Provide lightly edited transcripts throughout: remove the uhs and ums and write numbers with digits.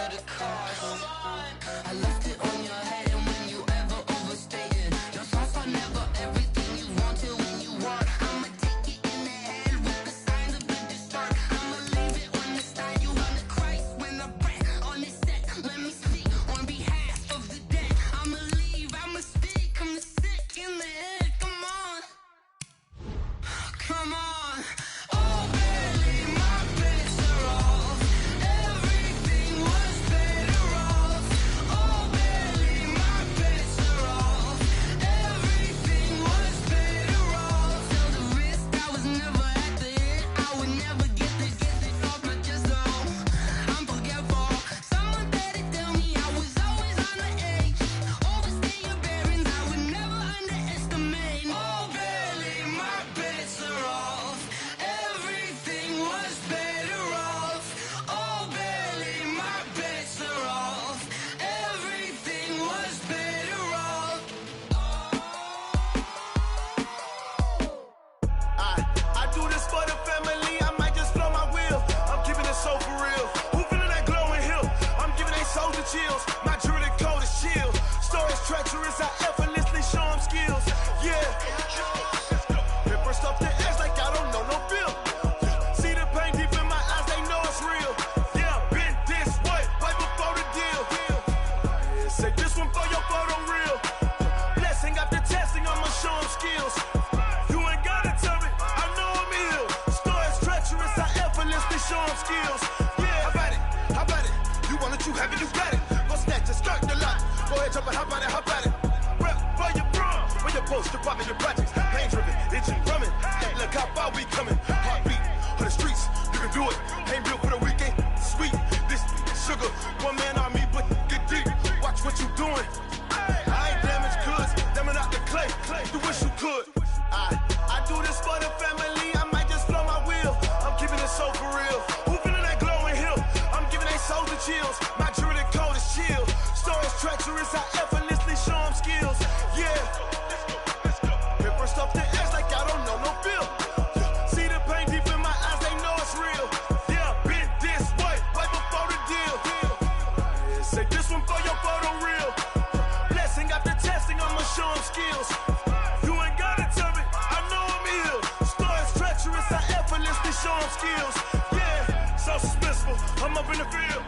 of the cost. I left it on your head, and when you ever overstated, your thoughts are never everything you wanted when you want. I'ma take it in the head with the signs of the distort. I'ma leave it on the side. You run the Christ when I breath on this set. Let me speak on behalf of the dead. I'ma leave, I'ma speak. I'm sick in the head. Come on, come on. Oh, barely my bits are off. Everything was better off. Oh, barely my bits are off. Everything was better off. Till the risk, I was never at the hit. I would never get this off my chest, though. I'm forgetful. Someone better tell me I was always on the edge. Overstay your bearings, I would never underestimate. Oh, barely my bits are off. Everything was better off. Oh, barely my bits are off. Everything was better off. I do this for the family, I might just blow my wheel. I'm keeping it so for real. Who feeling that glowing hill? I'm giving they soldier chills. My jewelry code is chill. Stories treacherous, I effortlessly show them skills. Yeah. Hit first off the edge like I don't know no feel. See the pain deep in my eyes, they know it's real. Yeah, been this way, right before the deal. Yeah, say this one for your photo real. Blessing after testing, I'ma show them skills. You ain't gotta tell me, I know I'm ill. Stories treacherous, I effortlessly show them skills. Yeah, how about it? How about it? You want it, you have it, you got it. Go snatch it, start the lot. Go ahead, jump it, how about it? How about it? Rep for your bro, for your poster, popping your projects. Pain driven, itching, drumming. Hey, look how far we coming. Heartbeat on the streets, you can do it. Ain't built for the weekend. Sweet, this sugar, one man army, but get deep. Watch what you doing. I ain't damaged goods, damn out the clay. You wish you could. I do this for the family, I might just blow my wheel. I'm keeping it so for real. Who feeling that glowing hill? I'm giving they soldier chills. My jewelry code is chill. Stories treacherous, I effortlessly show them skills. Yeah. Hit first off the edge like I don't know no feel. See the pain deep in my eyes, they know it's real. Yeah, been this way, right before the deal. Yeah, say this one for your photo real. Blessing after testing, I'ma show them skills. You ain't gotta tell me, I know I'm ill. Stories treacherous, I effortlessly show them skills. Yeah, so suspenseful, I'm up in the field.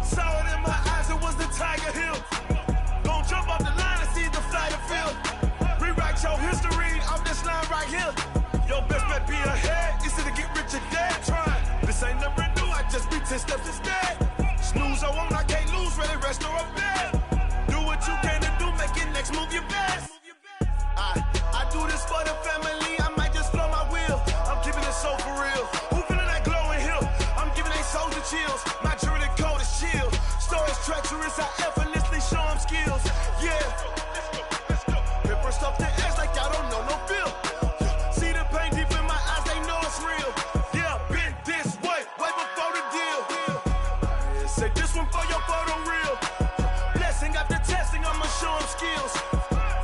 Saw it in my eyes, it was the Tiger Hill. Gon' jump off the line and see the flight of field. Rewrite your history off this line right here. Your best bet be ahead, easy to get rich or dead. Trying, this ain't never new, I just be 10 steps instead. Snooze I won't, I can't lose, ready, rest or up bed. Do what you can to do, make it next move your best. I do this for the family, I might just blow my wheel. I'm keeping it so for real. Who feeling that glowing hill? I'm giving they soldier chills. My jewelry code is chill. Stories treacherous, I effortlessly show them skills. Yeah. Hit first off the edge like I don't know no feel. See the pain deep in my eyes, they know it's real. Yeah, been this way, right before the deal. Yeah, say this one for your photo real. Blessing after testing, I'ma show them skills.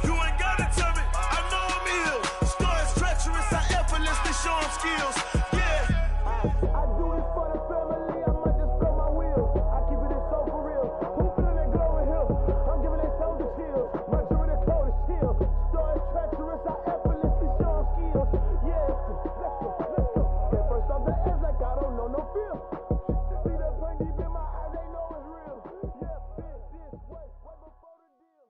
You ain't gotta tell me, I know I'm ill. Stories treacherous, I effortlessly show them skills. Yeah. I do this for the family, I might just blow my wheel. I keep it so for real. Who feeling that glowing hill? I'm giving it soldier chills. My jewelry code is chill. Stories treacherous, I effortlessly show them skills. Yeah, let's go. Get first off the edge like I don't know no feel. See the pain deep in my eyes, they know it's real. Yeah, been this way, right before the deal.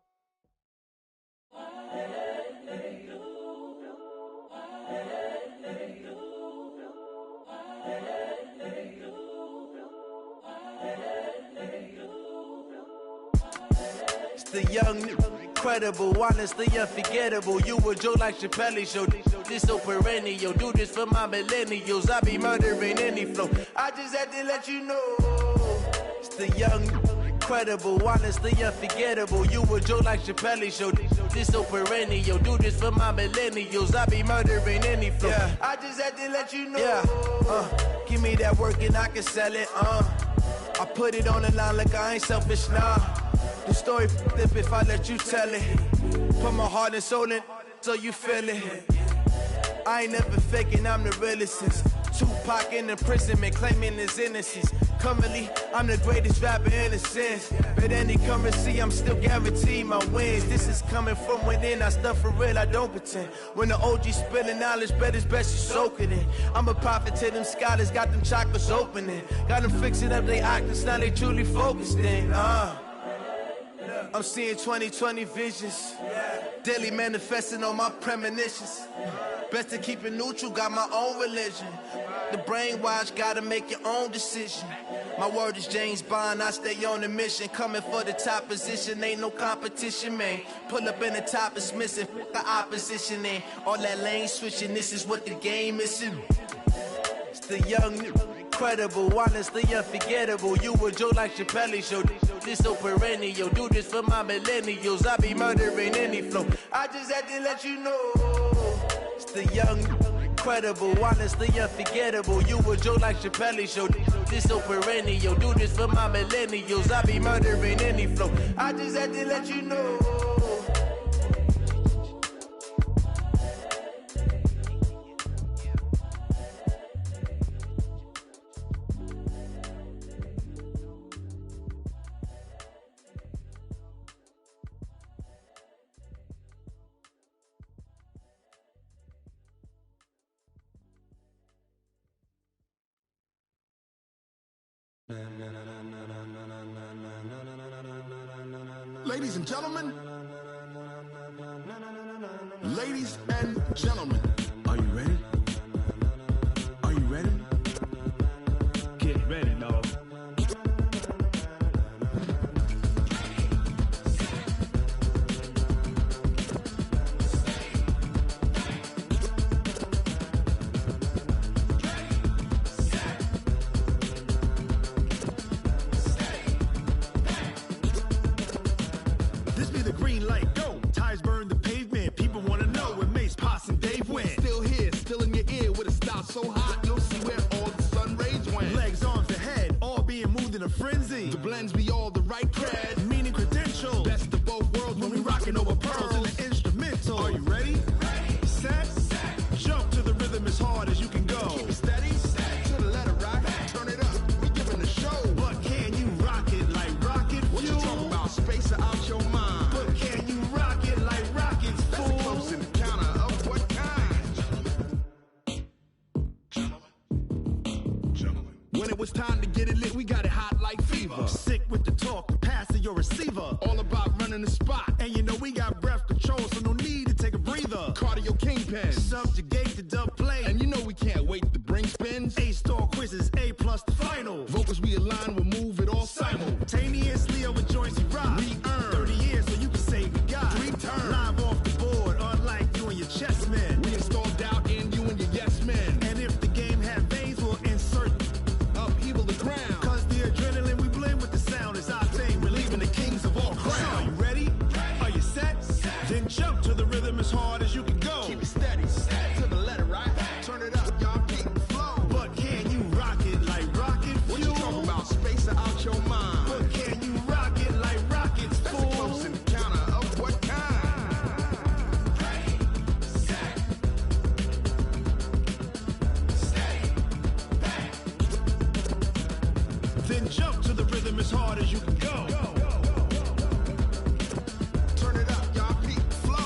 It's the young, incredible, honestly unforgettable. You a joke like Chappelle Show. This so perennial. Do this for my millennials. I be murdering any flow. I just had to let you know. It's the young, incredible, honestly unforgettable. You a joke like Chappelle Show. This so perennial. Do this for my millennials. I be murdering any flow. Yeah. I just had to let you know. Yeah. Give me that work and I can sell it. I put it on the line like I ain't selfish, nah. The story f***ed if I let you tell it. Put my heart and soul in so you feel it. I ain't never faking, I'm the realest since Tupac in imprisonment, claiming his innocence. Currently, I'm the greatest rapper in a sense. But any currency, I'm still guaranteed my wins. This is coming from within, I stuff for real, I don't pretend. When the OG spilling knowledge, bet it's best you soak it in. I'm a prophet to them scholars, got them chakras opening. Got them fixing up their octaves, now they truly focused in. I'm seeing 2020 visions. Daily manifesting on my premonitions. Best to keep it neutral, got my own religion. The brainwash, gotta make your own decision. My word is James Bond, I stay on a mission. Coming for the top position, ain't no competition, man. Pull up in the top is missing, the opposition ain't. All that lane switching, this is what the game is. It's the young, incredible, honestly unforgettable. You a Joe like Chappelle show. This so perennial, do this for my millennials. I be murdering any flow. I just had to let you know. It's the young, incredible, honestly unforgettable. You a Joe like Chappelle show. This so perennial, do this for my millennials. I be murdering any flow. I just had to let you know. Ladies and gentlemen, ladies and gentlemen, are you ready? Are you ready? Get ready, dog. This be the green light, go. Tires burn the pavement. People wanna know where Mace, Poss, and Dave went. Still here, still in your ear with a style so hot, you'll see where all the sun rays went. Legs, arms, and head, all being moved in a frenzy. The blends be all the right cred, meaning credentials. Best of both worlds when we rockin' over pearls in the instrumental. Are you ready? Set, jump to the rhythm as hard as you can go. Keep it steady, to the letter right, turn it up, we giving the show. But can you rock it like rocket fuel? What you talking about, space or out your mind? But can you rock it like rockets, fool? That's a close encounter of what kind? Gentlemen. When it was time to get it lit, we got it hot like fever. Sick with the talk, the pass to your receiver. All about running the spot. And you know we got breath control, so no need to take a breather. Cardio kingpin, subjugate the dub play. And you know we can't wait to bring spins. A-star quizzes, A+ the final. Vocals we align, we'll move it all simultaneously over joints we rock. We earn 30 years so you can say we got 3 turns. Live off the board, unlike you and your chess men. We install doubt in you and your yes men. And if the game had veins, we'll insert upheaval the ground. Cause the adrenaline we blend with the sound is our thing. We're leaving the kings of all crowns. So are you ready? Are you set? Then jump to the rhythm as hard as you can go. Keep it steady, to the letter right. Turn it up, y'all keep the flow. But can you rock it like rocket fuel? What you talking about, space or out your mind? But can you rock it like rockets, fool? That's a close encounter of what kind? Then jump to the rhythm as hard as you can go. Turn it up, y'all peak flow.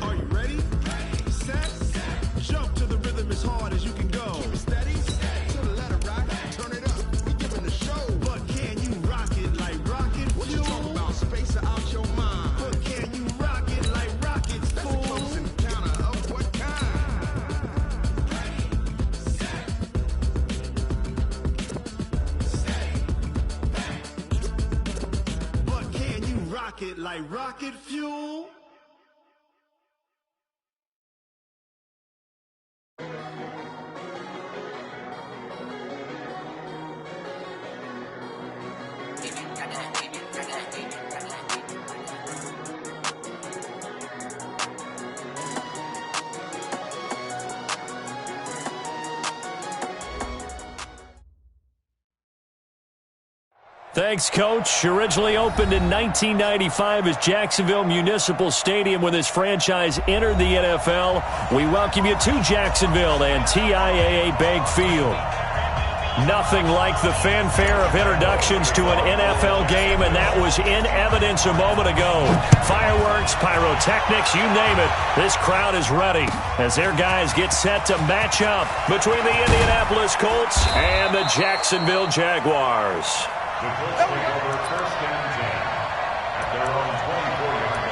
Are you ready? Set, jump to the rhythm as hard as you can go. Keep it steady, to the letter right. Turn it up, we giving the show. But can you rock it like rocket fuel? What you talking about, space or out your mind? But can you rock it like rockets, fool? That's a close encounter of what kind? But can you rock it like rocket fuel? Thanks, Coach. Originally opened in 1995 as Jacksonville Municipal Stadium when this franchise entered the NFL. We welcome you to Jacksonville and TIAA Bank Field. Nothing like the fanfare of introductions to an NFL game, and that was in evidence a moment ago. Fireworks, pyrotechnics, you name it. This crowd is ready as their guys get set to match up between the Indianapolis Colts and the Jacksonville Jaguars. The Colts take over first and 10 at their own 24-yard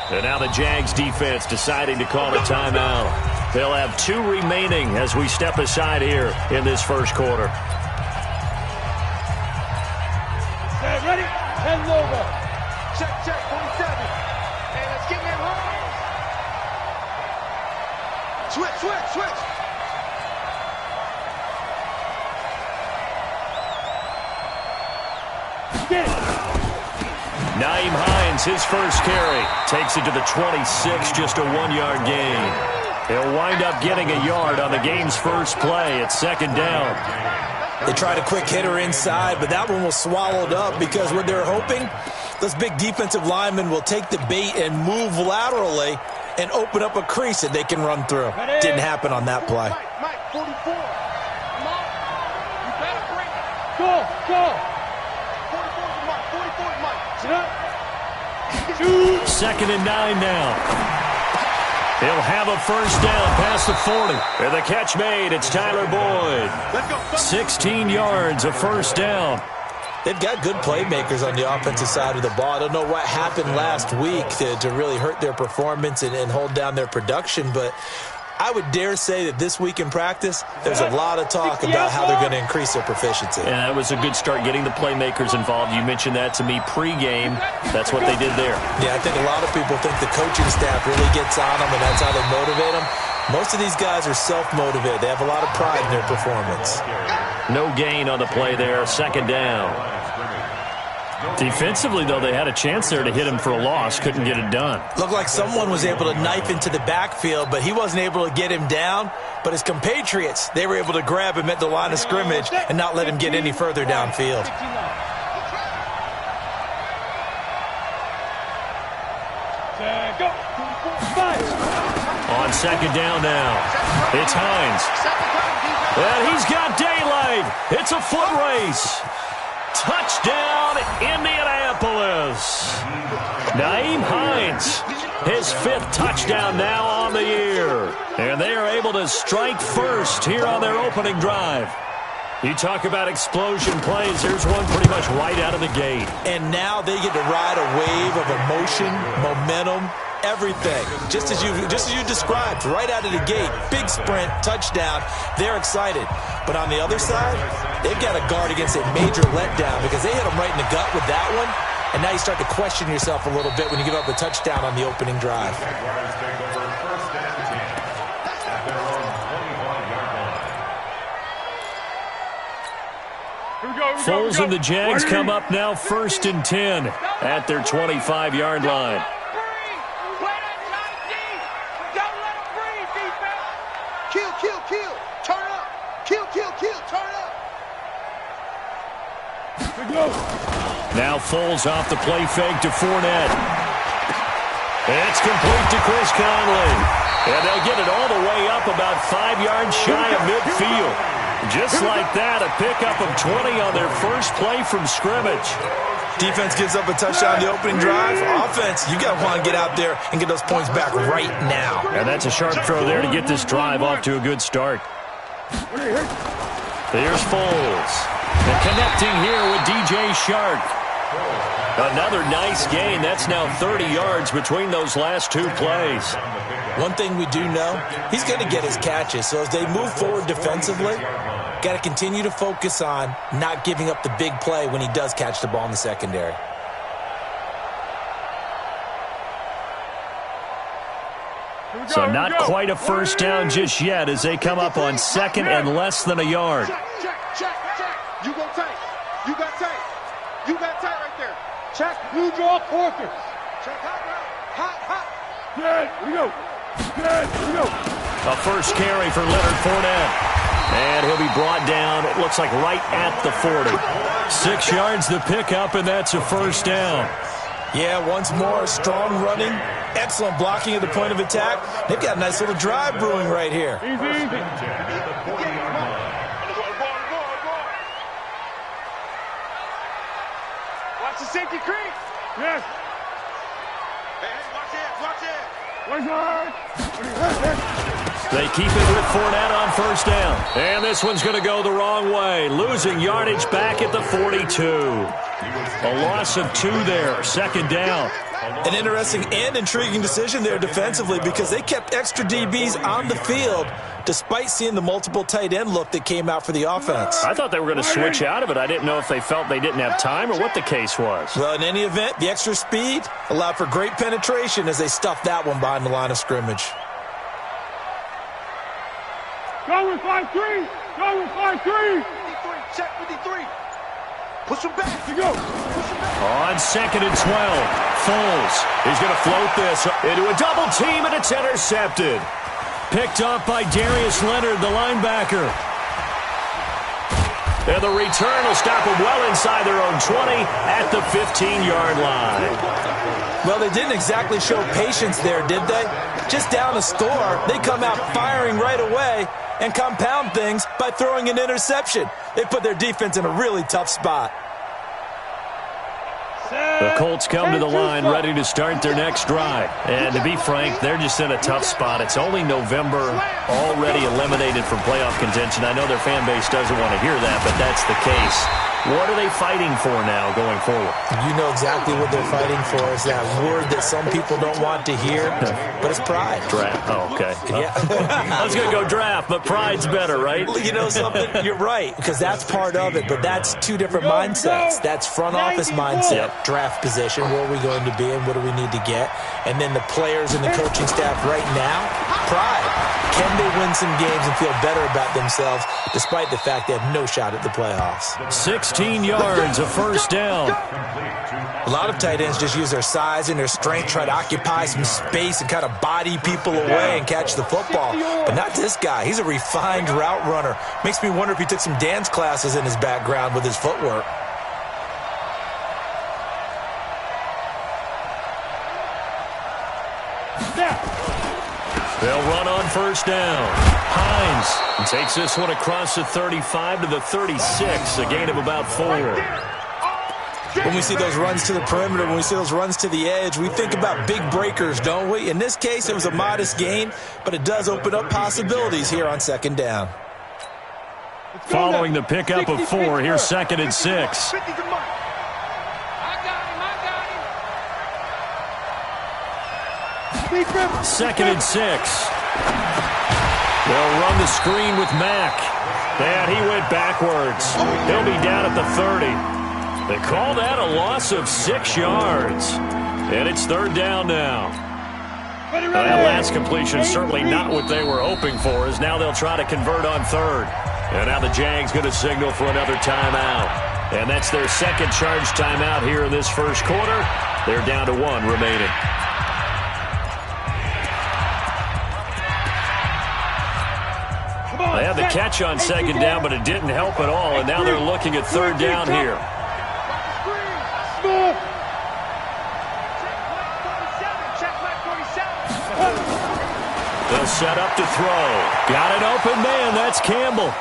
line. And now the Jags defense deciding to call a timeout. They'll have 2 remaining as we step aside here in this first quarter. Ready? And logo. Check, 47. Hey, let's get that home. Switch. Nyheim Hines, his first carry, takes it to the 26, just a 1-yard gain. He'll wind up getting a yard on the game's first play at second down. They tried a quick hitter inside, but that one was swallowed up because what they're hoping, those big defensive linemen will take the bait and move laterally and open up a crease that they can run through. Didn't happen on that play. Mike, 44. Come on. You better bring it. Go. 44 to Mike. 44 to Mike. Sit up. Second and 9 now. He'll have a first down past the 40. And the catch made. It's Tyler Boyd. 16 yards, a first down. They've got good playmakers on the offensive side of the ball. I don't know what happened last week to really hurt their performance and hold down their production, but I would dare say that this week in practice, there's a lot of talk about how they're going to increase their proficiency. And that was a good start, getting the playmakers involved. You mentioned that to me pregame. That's what they did there. Yeah, I think a lot of people think the coaching staff really gets on them, and that's how they motivate them. Most of these guys are self-motivated. They have a lot of pride in their performance. No gain on the play there, second down. Defensively, though, they had a chance there to hit him for a loss. Couldn't get it done. Looked like someone was able to knife into the backfield, but he wasn't able to get him down. But his compatriots, they were able to grab him at the line of scrimmage and not let him get any further downfield. On second down now, it's Hines. And he's got daylight. It's a foot race. Touchdown, Indianapolis. Nyheim Hines, his 5th touchdown now on the year. And they are able to strike first here on their opening drive. You talk about explosion plays. There's one pretty much right out of the gate. And now they get to ride a wave of emotion, momentum, everything. Just as you described, right out of the gate. Big sprint, touchdown. They're excited. But on the other side, they've got to guard against a major letdown because they hit them right in the gut with that one. And now you start to question yourself a little bit when you give up a touchdown on the opening drive. Foles and the Jags come up now 1st and 10 at their 25-yard line. Kill. Turn up. Kill. Turn up. Now Foles off the play fake to Fournette. It's complete to Chris Conley. And they'll get it all the way up about 5 yards shy of midfield. Just like that, a pickup of 20 on their first play from scrimmage. Defense gives up a touchdown the opening drive. Offense, you got to want to get out there and get those points back right now. And that's a sharp throw there to get this drive off to a good start. Here's Foles. And connecting here with DJ Shark. Another nice gain. That's now 30 yards between those last 2 plays. One thing we do know, he's going to get his catches. So as they move forward defensively, got to continue to focus on not giving up the big play when he does catch the ball in the secondary. So not quite a first down just yet as they come up on 2nd and less than a yard. Check. You go tight. You got tight right there. Check. You draw quarter. Check out now. Good. Here we go. Good. Here we go. A first carry for Leonard Fournette. And he'll be brought down, it looks like right at the 40. 6 yards the pickup, and that's a first down. Yeah, once more, strong running, excellent blocking at the point of attack. They've got a nice little drive brewing right here. Easy. Watch the safety creep. Yes. Hey, watch it, watch it. Where's your They keep it with Fournette on first down. And this one's going to go the wrong way. Losing yardage back at the 42. A loss of 2 there. Second down. An interesting and intriguing decision there defensively because they kept extra DBs on the field despite seeing the multiple tight end look that came out for the offense. I thought they were going to switch out of it. I didn't know if they felt they didn't have time or what the case was. Well, in any event, the extra speed allowed for great penetration as they stuffed that one behind the line of scrimmage. Go with 5-3. Go with 5-3. 53, check 53. Push him back. Here you go. Push him back. On 2nd and 12, Foles is going to float this into a double team, and it's intercepted. Picked up by Darius Leonard, the linebacker. And the return will stop them well inside their own 20 at the 15-yard line. Well, they didn't exactly show patience there, did they? Just down a score, they come out firing right away and compound things by throwing an interception. They put their defense in a really tough spot. The Colts come to the line ready to start their next drive. And to be frank, they're just in a tough spot. It's only November, already eliminated from playoff contention. I know their fan base doesn't want to hear that, but that's the case. What are they fighting for now going forward? You know exactly what they're fighting for. Is that word that some people don't want to hear, but it's pride. Draft. Oh, okay. Yeah. I was going to go draft, but pride's better, right? You know something? You're right, because that's part of it, but that's 2 different mindsets. That's front office mindset, draft position, where are we going to be and what do we need to get? And then the players and the coaching staff right now, pride. Can they win some games and feel better about themselves despite the fact they have no shot at the playoffs? 16 yards, a first down. A lot of tight ends just use their size and their strength, try to occupy some space and kind of body people away and catch the football. But not this guy. He's a refined route runner. Makes me wonder if he took some dance classes in his background with his footwork. They'll run on first down. Hines takes this one across the 35 to the 36, a gain of about 4. When we see those runs to the perimeter, when we see those runs to the edge, we think about big breakers, don't we? In this case, it was a modest gain, but it does open up possibilities here on 2nd down. Following the pickup of 4, here's 2nd and 6. Second and 6. They'll run the screen with Mack. And he went backwards. He'll be down at the 30. They call that a loss of 6 yards. And it's 3rd down now. That last completion certainly not what they were hoping for, as now they'll try to convert on 3rd. And now the Jags going to signal for another timeout. And that's their 2nd charge timeout here in this first quarter. They're down to 1 remaining. They had the catch on 2nd down, but it didn't help at all, and now they're looking at 3rd down here. They'll set up to throw. Got an open man. That's Campbell.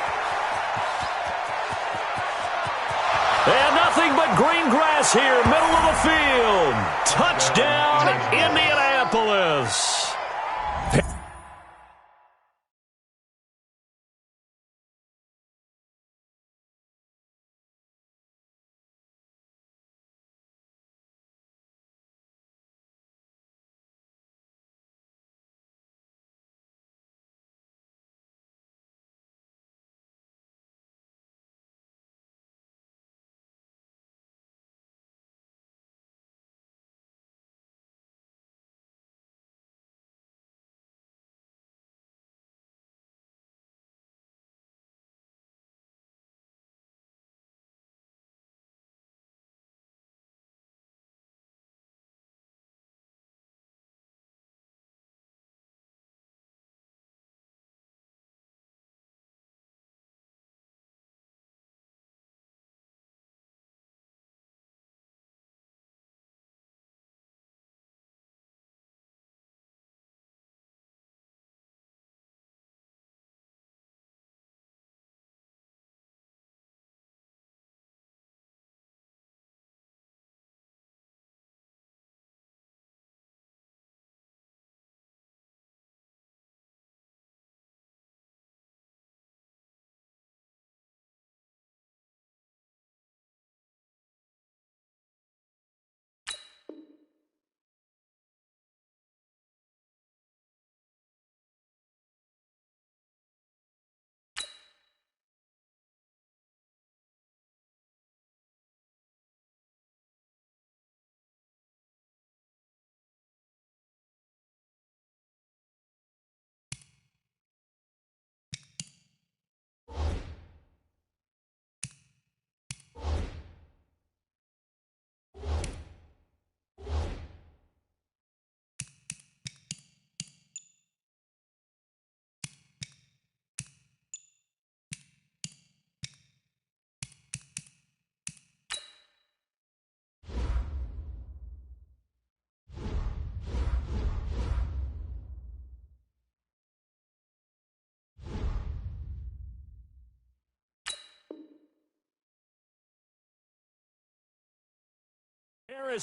And nothing but green grass here, middle of the field. Touchdown, Indianapolis.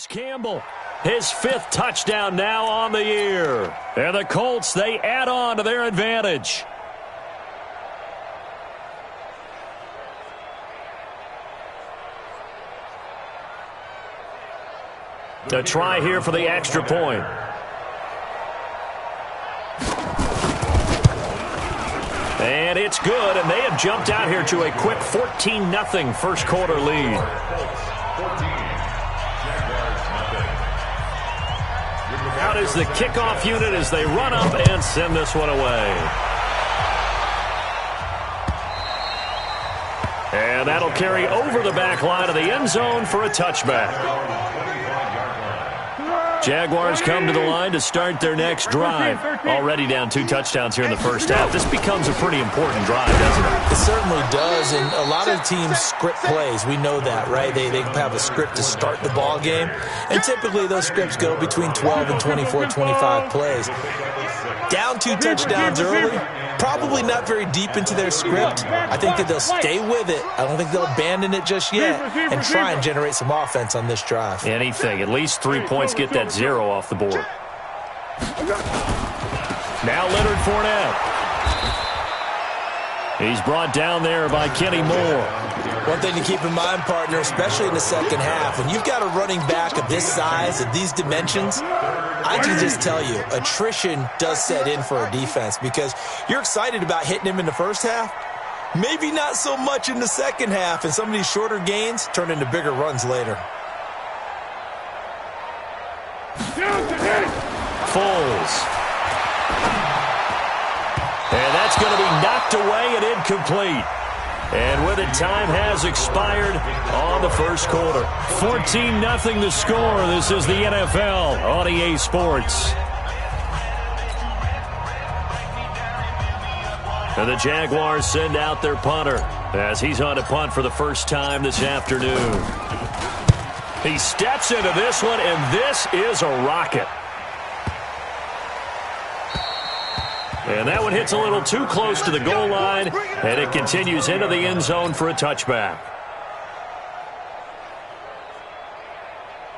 Campbell, his 5th touchdown now on the year. And the Colts, they add on to their advantage. A try here for the extra point. And it's good, and they have jumped out here to a quick 14-0 first quarter lead. Out is the kickoff unit as they run up and send this one away. And that'll carry over the back line of the end zone for a touchback. Jaguars come to the line to start their next drive. Already down 2 touchdowns here in the first half. This becomes a pretty important drive, doesn't it? It certainly does, and a lot of teams script plays. We know that, right? They have a script to start the ball game, and typically those scripts go between 12 and 24, 25 plays. Down 2 touchdowns early, probably not very deep into their script. I think that they'll stay with it. I don't think they'll abandon it just yet and try and generate some offense on this drive. Anything. At least 3 points, get that 0 off the board. Now Leonard Fournette. He's brought down there by Kenny Moore. One thing to keep in mind, partner, especially in the second half, when you've got a running back of this size, of these dimensions, I can just tell you, attrition does set in for a defense because you're excited about hitting him in the first half. Maybe not so much in the second half, and some of these shorter gains turn into bigger runs later. Foles. And that's going to be knocked away and incomplete. And with it, time has expired on the first quarter. 14-0 the score. This is the NFL on EA Sports. And the Jaguars send out their punter as he's on to punt for the first time this afternoon. He steps into this one, and this is a rocket. And that one hits a little too close to the goal line, and it continues into the end zone for a touchback.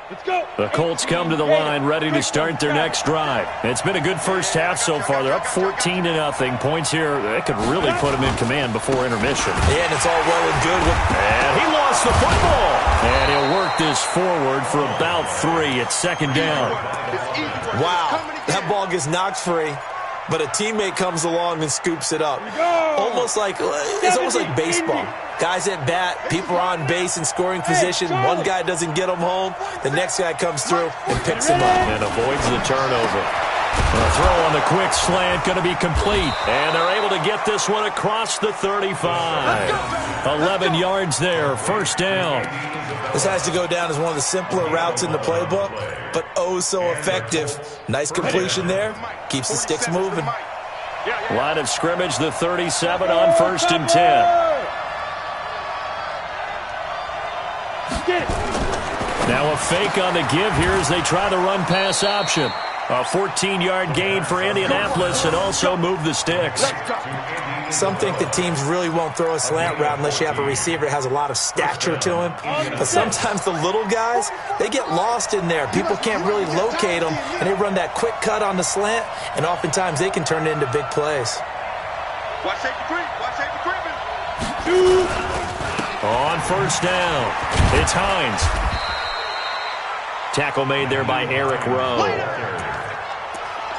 Let's go. The Colts come to the line ready to start their next drive. It's been a good first half so far. They're up 14-0. Points here, that could really put them in command before intermission. Yeah, and it's all well and good. And he lost the football. And he'll work this forward for about 3 at second down. Wow, that ball gets knocked free, but a teammate comes along and scoops it up. It's almost like baseball. Guys at bat, people are on base in scoring position. One guy doesn't get him home. The next guy comes through and picks him up. And avoids the turnover. The throw on the quick slant going to be complete. And they're able to get this one across the 35. 11 yards there, first down. This has to go down as one of the simpler routes in the playbook, but oh so effective. Nice completion there. Keeps the sticks moving. Line of scrimmage, the 37 on 1st and 10. Now a fake on the give here as they try the run-pass option. A 14-yard gain for Indianapolis and also move the sticks. Some think that teams really won't throw a slant route unless you have a receiver that has a lot of stature to him. But sometimes the little guys, they get lost in there. People can't really locate them, and they run that quick cut on the slant, and oftentimes they can turn it into big plays. Watch safety creep. Watch safety creeping. On first down, it's Hines. Tackle made there by Eric Rowe.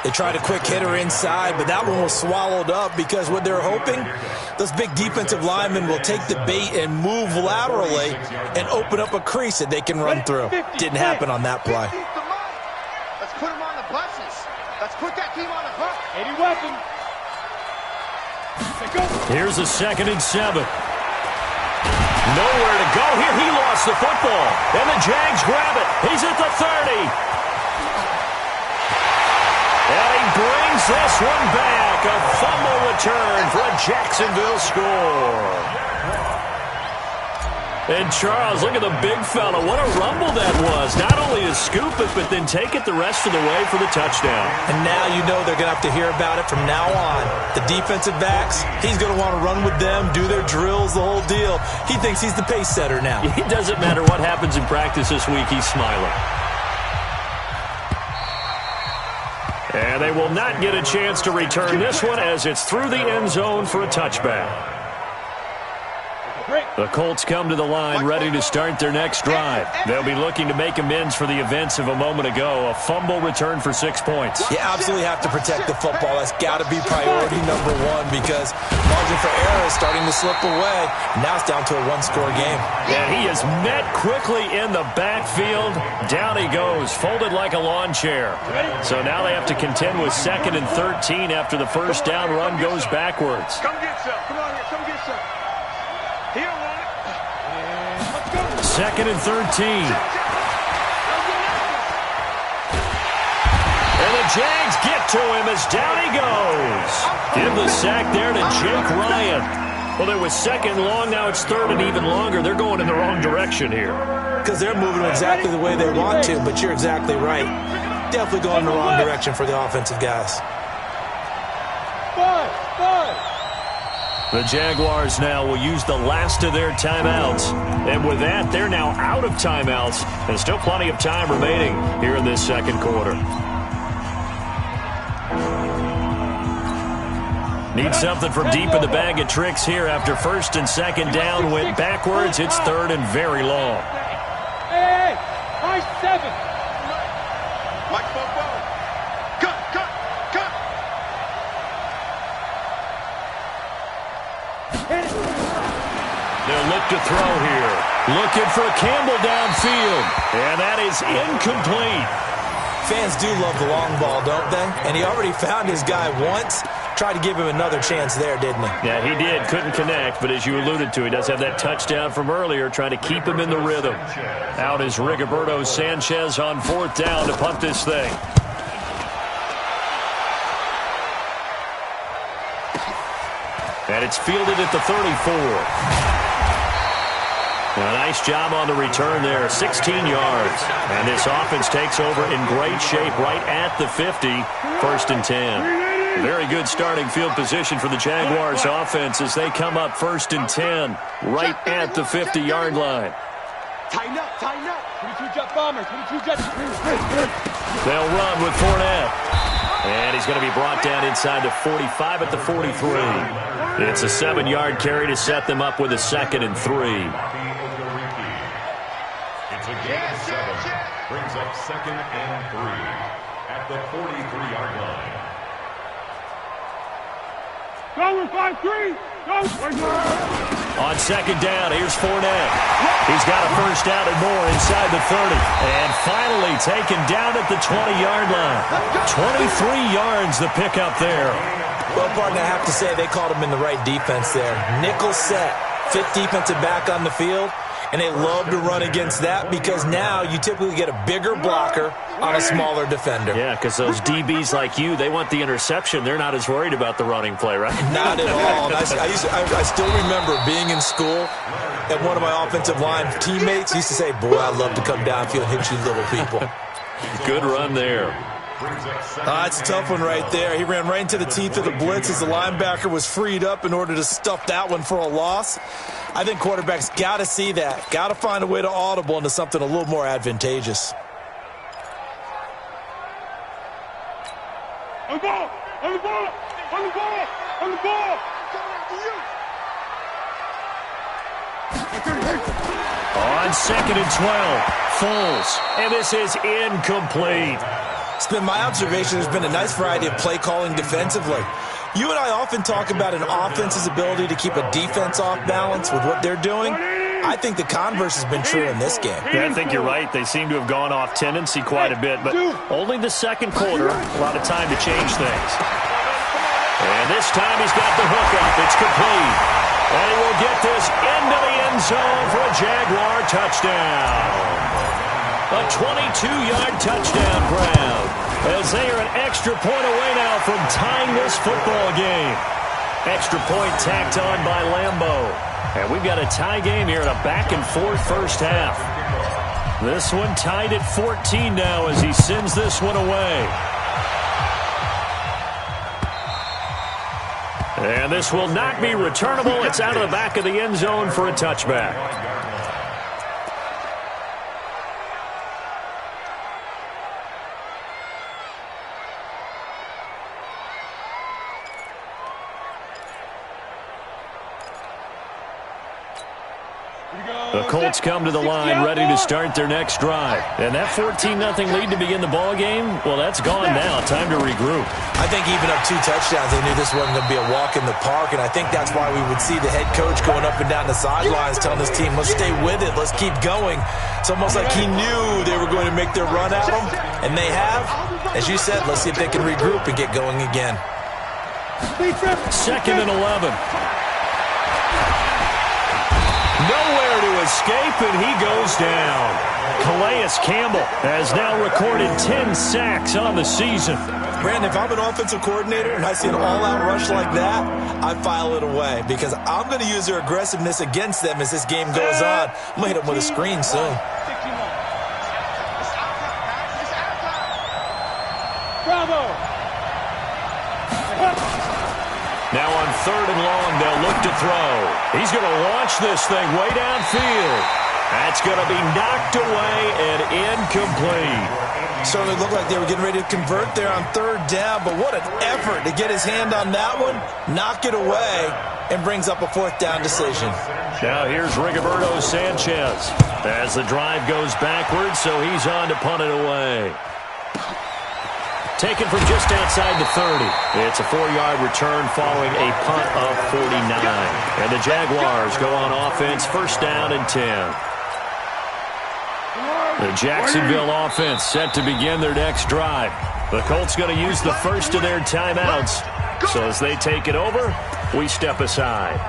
They tried a quick hitter inside, but that one was swallowed up because what they're hoping, those big defensive linemen will take the bait and move laterally and open up a crease that they can run through. Didn't happen on that play. Let's put them on the buses. Let's put that team on the hook. 80 weapon. Here's a 2nd and 7. Nowhere to go here. He lost the football. And the Jags grab it. He's at the 30. And he brings this one back. A fumble return for a Jacksonville score. And Charles, look at the big fella. What a rumble that was. Not only to scoop it, but then take it the rest of the way for the touchdown. And now you know they're going to have to hear about it from now on. The defensive backs, he's going to want to run with them, do their drills, the whole deal. He thinks he's the pace setter now. It doesn't matter what happens in practice this week. He's smiling. And they will not get a chance to return this one as it's through the end zone for a touchback. The Colts come to the line ready to start their next drive. They'll be looking to make amends for the events of a moment ago. A fumble return for 6 points. You absolutely have to protect the football. That's got to be priority number one because margin for error is starting to slip away. Now it's down to a one-score game. And he is met quickly in the backfield. Down he goes, folded like a lawn chair. So now they have to contend with 2nd and 13 after the first down run goes backwards. Come get some. Come on here. Come get some. Here, one. 2nd and 13. And the Jags get to him as down he goes. Give the sack there to Jake Ryan. Well, there was 2nd long. Now it's 3rd and even longer. They're going in the wrong direction here. Because they're moving exactly the way they want to, but you're exactly right. Definitely going in the wrong direction for the offensive guys. 5. The Jaguars now will use the last of their timeouts. And with that, they're now out of timeouts. And still plenty of time remaining here in this second quarter. Need something from deep in the bag of tricks here after 1st and 2nd down went backwards. It's 3rd and very long. Hey, high 7. Microphone. Cut. They'll look to throw here. Looking for Campbell downfield. And that is incomplete. Fans do love the long ball, don't they? And he already found his guy once. Tried to give him another chance there, didn't he? Yeah, he did. Couldn't connect, but as you alluded to, he does have that touchdown from earlier, trying to keep him in the rhythm. Out is Rigoberto Sanchez on 4th down to punt this thing. And it's fielded at the 34. A nice job on the return there, 16 yards. And this offense takes over in great shape right at the 50, 1st and 10. Very good starting field position for the Jaguars offense as they come up 1st and 10 right at the 50-yard line. Tighten up. 22 jet bomber. 22 jet. They'll run with Fournette. And he's going to be brought down inside the 45 at the 43. It's a 7-yard carry to set them up with a 2nd and 3. It's a gain of 7. Brings up 2nd and 3 at the 43-yard line. Go with 5-3. Go. On 2nd down, here's Fournette. He's got a first down and more inside the 30. And finally taken down at the 20-yard line. 23 yards the pickup there. Well, partner, I have to say they called him in the right defense there. Nickel set, 5th defensive back on the field. And they love to run against that because now you typically get a bigger blocker on a smaller defender. Yeah, because those DBs like you, they want the interception. They're not as worried about the running play, right? Not at all. I still remember being in school, and one of my offensive line teammates used to say, boy, I'd love to come downfield and hit you little people. Good run there. It's a tough one right there. He ran right into the teeth of the blitz as the linebacker was freed up in order to stuff that one for a loss. I think quarterbacks got to see that. Got to find a way to audible into something a little more advantageous. On the ball. On 2nd and 12, Foles. And this is incomplete. It's been my observation there's been a nice variety of play calling defensively. You and I often talk about an offense's ability to keep a defense off balance with what they're doing. I think the converse has been true in this game. Yeah, I think you're right. They seem to have gone off tendency quite a bit, but only the 2nd quarter, a lot of time to change things. And this time he's got the hook up. It's complete. And he will get this into the end zone for a Jaguar touchdown. A 22-yard touchdown grab as they are an extra point away now from tying this football game. Extra point tacked on by Lambeau. And we've got a tie game here in a back-and-forth first half. This one tied at 14 now as he sends this one away. And this will not be returnable. It's out of the back of the end zone for a touchback. The Colts come to the line ready to start their next drive. And that 14-0 lead to begin the ball game, well, that's gone now. Time to regroup. I think even up 2 touchdowns, they knew this wasn't going to be a walk in the park, and I think that's why we would see the head coach going up and down the sidelines telling his team, let's stay with it, let's keep going. It's almost like he knew they were going to make their run at him, and they have. As you said, let's see if they can regroup and get going again. 2nd and 11. Nowhere to escape, and he goes down. Calais Campbell has now recorded 10 sacks on the season. Brandon, if I'm an offensive coordinator and I see an all-out rush like that, I file it away because I'm going to use their aggressiveness against them as this game goes on. I'm going to hit them with a screen soon. Bravo! Now on 3rd and long, they'll look to throw. He's going to launch this thing way downfield. That's going to be knocked away and incomplete. Certainly looked like they were getting ready to convert there on 3rd down, but what an effort to get his hand on that one, knock it away, and brings up a 4th down decision. Now here's Rigoberto Sanchez as the drive goes backwards, so he's on to punt it away. Taken from just outside the 30. It's a 4-yard return following a punt of 49. And the Jaguars go on offense, 1st down and 10. The Jacksonville offense set to begin their next drive. The Colts going to use the first of their timeouts. So as they take it over, we step aside.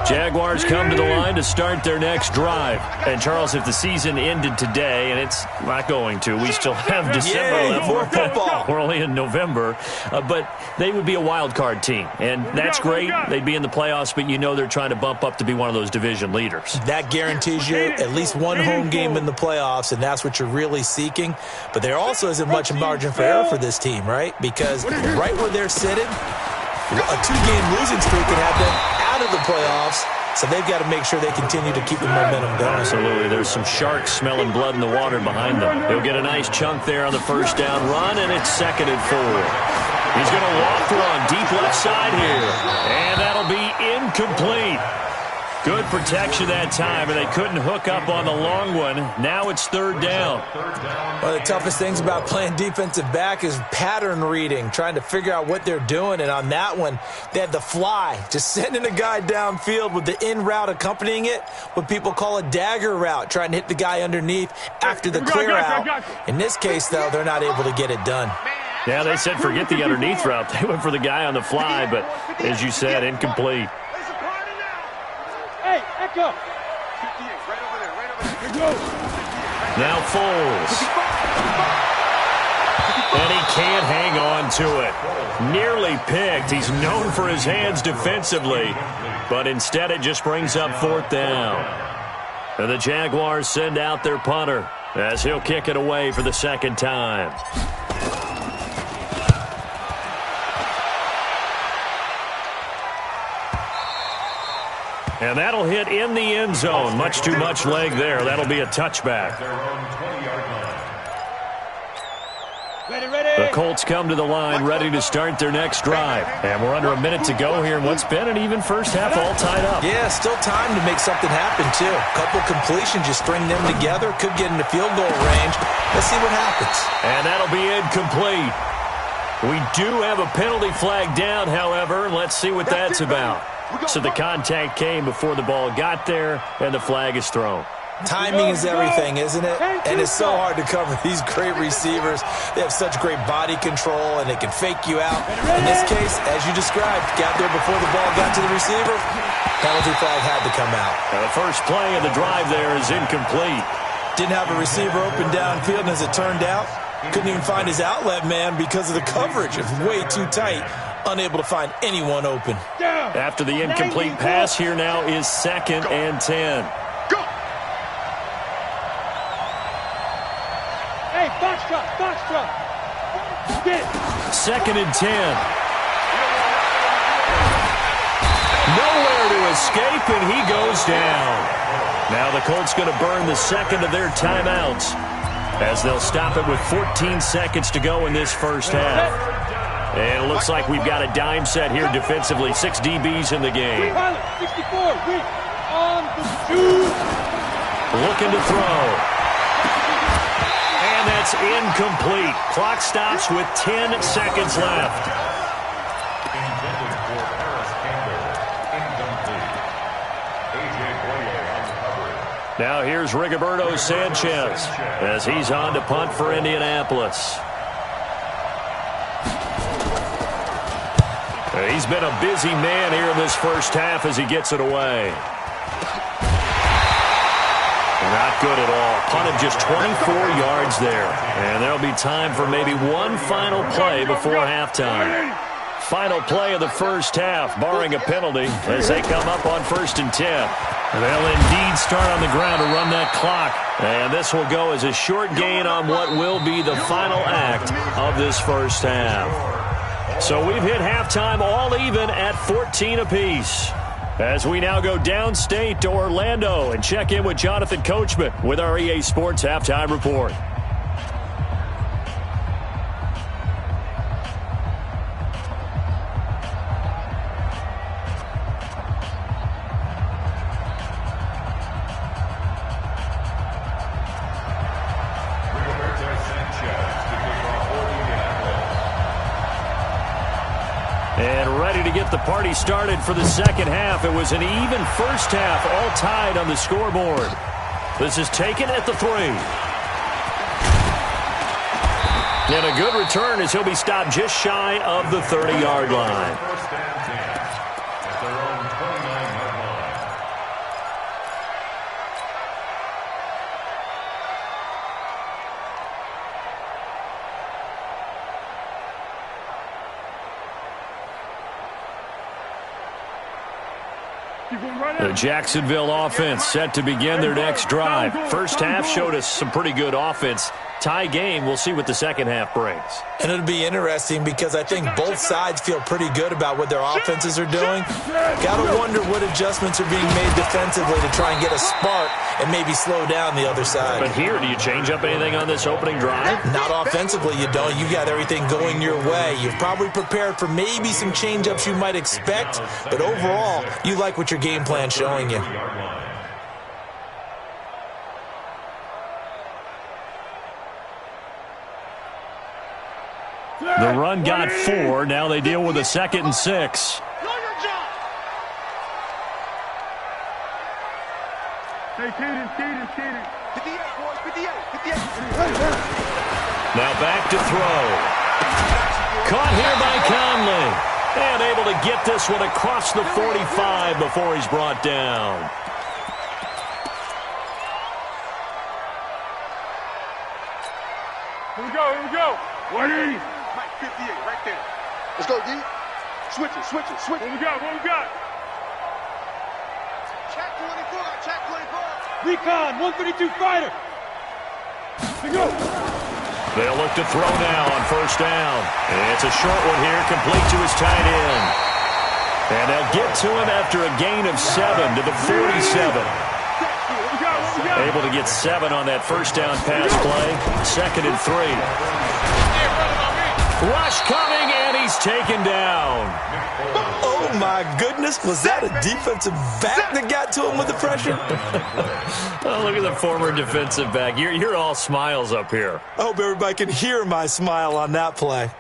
Jaguars come to the line to start their next drive. And, Charles, if the season ended today, and it's not going to, we still have December left. More football. We're only in November. But they would be a wild card team. And that's great. They'd be in the playoffs, but you know they're trying to bump up to be one of those division leaders. That guarantees you at least one home game in the playoffs, and that's what you're really seeking. But there also isn't much margin for error for this team, right? Because right where they're sitting, a 2-game losing streak can have them out of the playoffs, so they've got to make sure they continue to keep the momentum going. Absolutely. There's some sharks smelling blood in the water behind them. He'll get a nice chunk there on the 1st down run, and it's 2nd and 4. He's going to walk run deep left side here, and that'll be incomplete. Good protection that time, and they couldn't hook up on the long one. Now it's 3rd down. One of the toughest things about playing defensive back is pattern reading, trying to figure out what they're doing. And on that one, they had the fly, just sending a guy downfield with the in route accompanying it, what people call a dagger route, trying to hit the guy underneath after the clear out. In this case, though, they're not able to get it done. Yeah, they said forget the underneath route. They went for the guy on the fly, but as you said, incomplete. Hey, Echo! Now Foles. And he can't hang on to it. Nearly picked. He's known for his hands defensively, but instead it just brings up 4th down. And the Jaguars send out their punter as he'll kick it away for the 2nd time. And that'll hit in the end zone. Much too much leg there. That'll be a touchback. The Colts come to the line ready to start their next drive. And we're under a minute to go here in what's been an even first half, all tied up. Yeah, still time to make something happen, too. A couple completions, just string them together. Could get into field goal range. Let's see what happens. And that'll be incomplete. We do have a penalty flag down, however. Let's see what that's about. So the contact came before the ball got there, and the flag is thrown. Timing is everything, isn't it? And it's so hard to cover these great receivers. They have such great body control, and they can fake you out. In this case, as you described, got there before the ball got to the receiver. Penalty flag had to come out. Now the first play of the drive there is incomplete. Didn't have a receiver open downfield, and as it turned out, couldn't even find his outlet man because of the coverage. It was way too tight. Unable to find anyone open. After the incomplete pass, here now is 2nd and 10. Go! Hey, box truck. Get it. 2nd and 10. Nowhere to escape, and he goes down. Now the Colts going to burn the 2nd of their timeouts as they'll stop it with 14 seconds to go in this first half. And it looks like we've got a dime set here defensively. 6 DBs in the game. 64, weak, on the shoot. Looking to throw. And that's incomplete. Clock stops with 10 seconds left. Intended for Paris Campbell. Incomplete. A.J. Boyer on the coverage. Now here's Rigoberto Sanchez as he's on to punt for Indianapolis. He's been a busy man here in this first half as he gets it away. Not good at all. Punt of just 24 yards there. And there'll be time for maybe one final play before halftime. Final play of the first half, barring a penalty, as they come up on 1st and 10. And they'll indeed start on the ground to run that clock. And this will go as a short gain on what will be the final act of this first half. So we've hit halftime all even at 14 apiece. As we now go downstate to Orlando and check in with Jonathan Coachman with our EA Sports Halftime Report. And ready to get the party started for the second half. It was an even first half, all tied on the scoreboard. This is taken at the 3. And a good return as he'll be stopped just shy of the 30-yard line. First and 10 at their own 29-yard line. The Jacksonville offense set to begin their next drive. First half showed us some pretty good offense. Tie game. We'll see what the second half brings. And it'll be interesting because I think both sides feel pretty good about what their offenses are doing. Got to wonder what adjustments are being made defensively to try and get a spark and maybe slow down the other side. But here, do you change up anything on this opening drive? Not offensively, you don't. You got everything going your way. You've probably prepared for maybe some change-ups you might expect, but overall, you like what your game plan's showing you. The run got 4. Now they deal with a 2nd and 6. Hey, Cadence. 58, boys, 58. Now back to throw. Caught here by Conley. And able to get this one across the 45 before he's brought down. Here we go. 180. Mike, 58, right there. Let's go, D. Switch it. What we got? Check 24. Recon, 132 fighter. Here we go. They'll look to throw now on 1st down. It's a short one here, complete to his tight end. And they'll get to him after a gain of 7 to the 47. Able to get 7 on that 1st down pass play. 2nd and 3. Rush coming, and he's taken down. Oh, my goodness. Was that a defensive back that got to him with the pressure? Oh, look at the former defensive back. You're all smiles up here. I hope everybody can hear my smile on that play.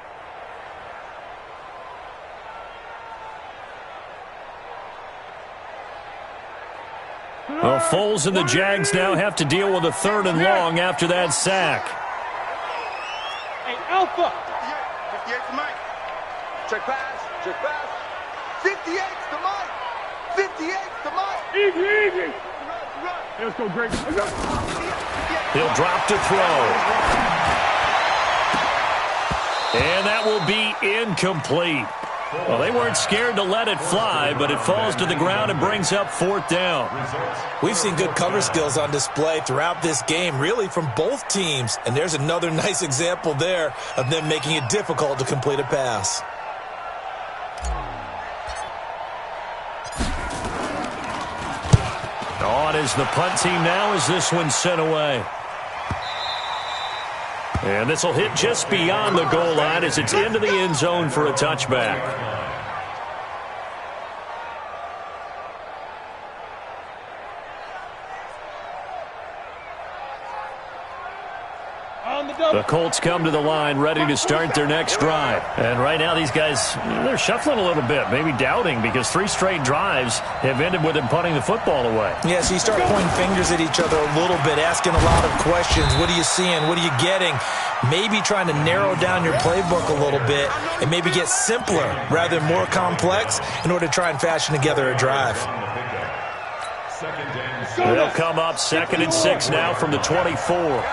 Well, Foles and the Jags now have to deal with a 3rd and long after that sack. Hey, Alpha. 58 to Mike. Check pass. 58 to Mike. 58 to Mike. Easy. Let's go, Greg. He'll drop to throw. And that will be incomplete. Well, they weren't scared to let it fly, but it falls to the ground and brings up 4th down. We've seen good cover skills on display throughout this game, really from both teams. And there's another nice example there of them making it difficult to complete a pass. On is the punt team now as this one's sent away. And this will hit just beyond the goal line as it's into the end zone for a touchback. The Colts come to the line ready to start their next drive. And right now these guys, they're shuffling a little bit, maybe doubting, because 3 straight drives have ended with them punting the football away. Yeah, so you start pointing fingers at each other a little bit, asking a lot of questions. What are you seeing? What are you getting? Maybe trying to narrow down your playbook a little bit and maybe get simpler rather than more complex in order to try and fashion together a drive. They'll come up 2nd and 6 now from the 24.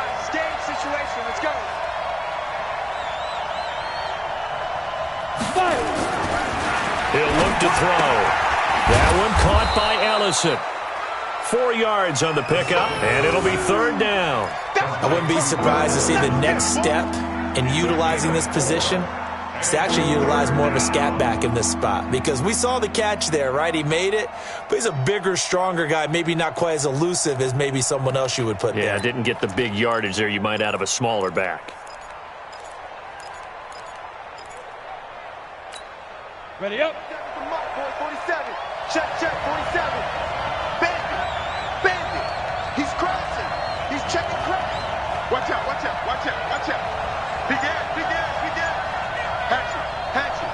He'll look to throw. That one caught by Ellison. 4 yards on the pickup, and it'll be 3rd down. I wouldn't be surprised to see the next step in utilizing this position. It's actually utilize more of a scat back in this spot, because we saw the catch there, right? He made it, but he's a bigger, stronger guy, maybe not quite as elusive as maybe someone else you would put there. Yeah, didn't get the big yardage there you might out of a smaller back. Ready up. 47. Check, 47. Bandit. He's crashing. He's checking crack. Watch out. Big ass. Hatchet.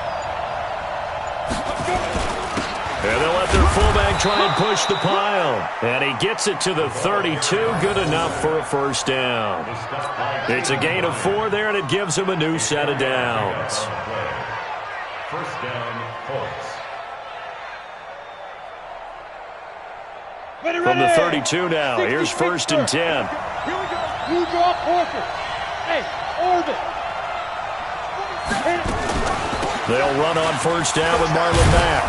And they'll let their fullback try and push the pile. And he gets it to the 32. Good enough for a 1st down. It's a gain of 4 there, and it gives him a new set of downs. 1st down, Colts. From the 32 now, here's 1st and 10. Here we go. You draw Porter. Hey, orbit. They'll run on 1st down with Marlon Mack.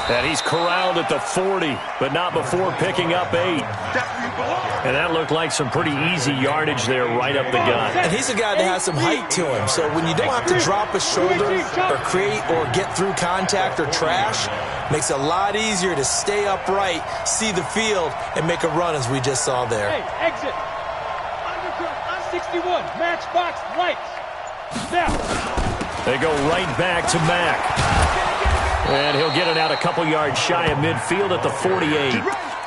And he's corralled at the 40, but not before picking up 8. And that looked like some pretty easy yardage there right up the gut. And he's a guy that has some height to him, so when you don't have to drop a shoulder or create or get through contact or trash, makes it a lot easier to stay upright, see the field, and make a run as we just saw there. Hey, exit. Undercut on 61. Matchbox lights. Now. They go right back to Mack. And he'll get it out a couple yards shy of midfield at the 48.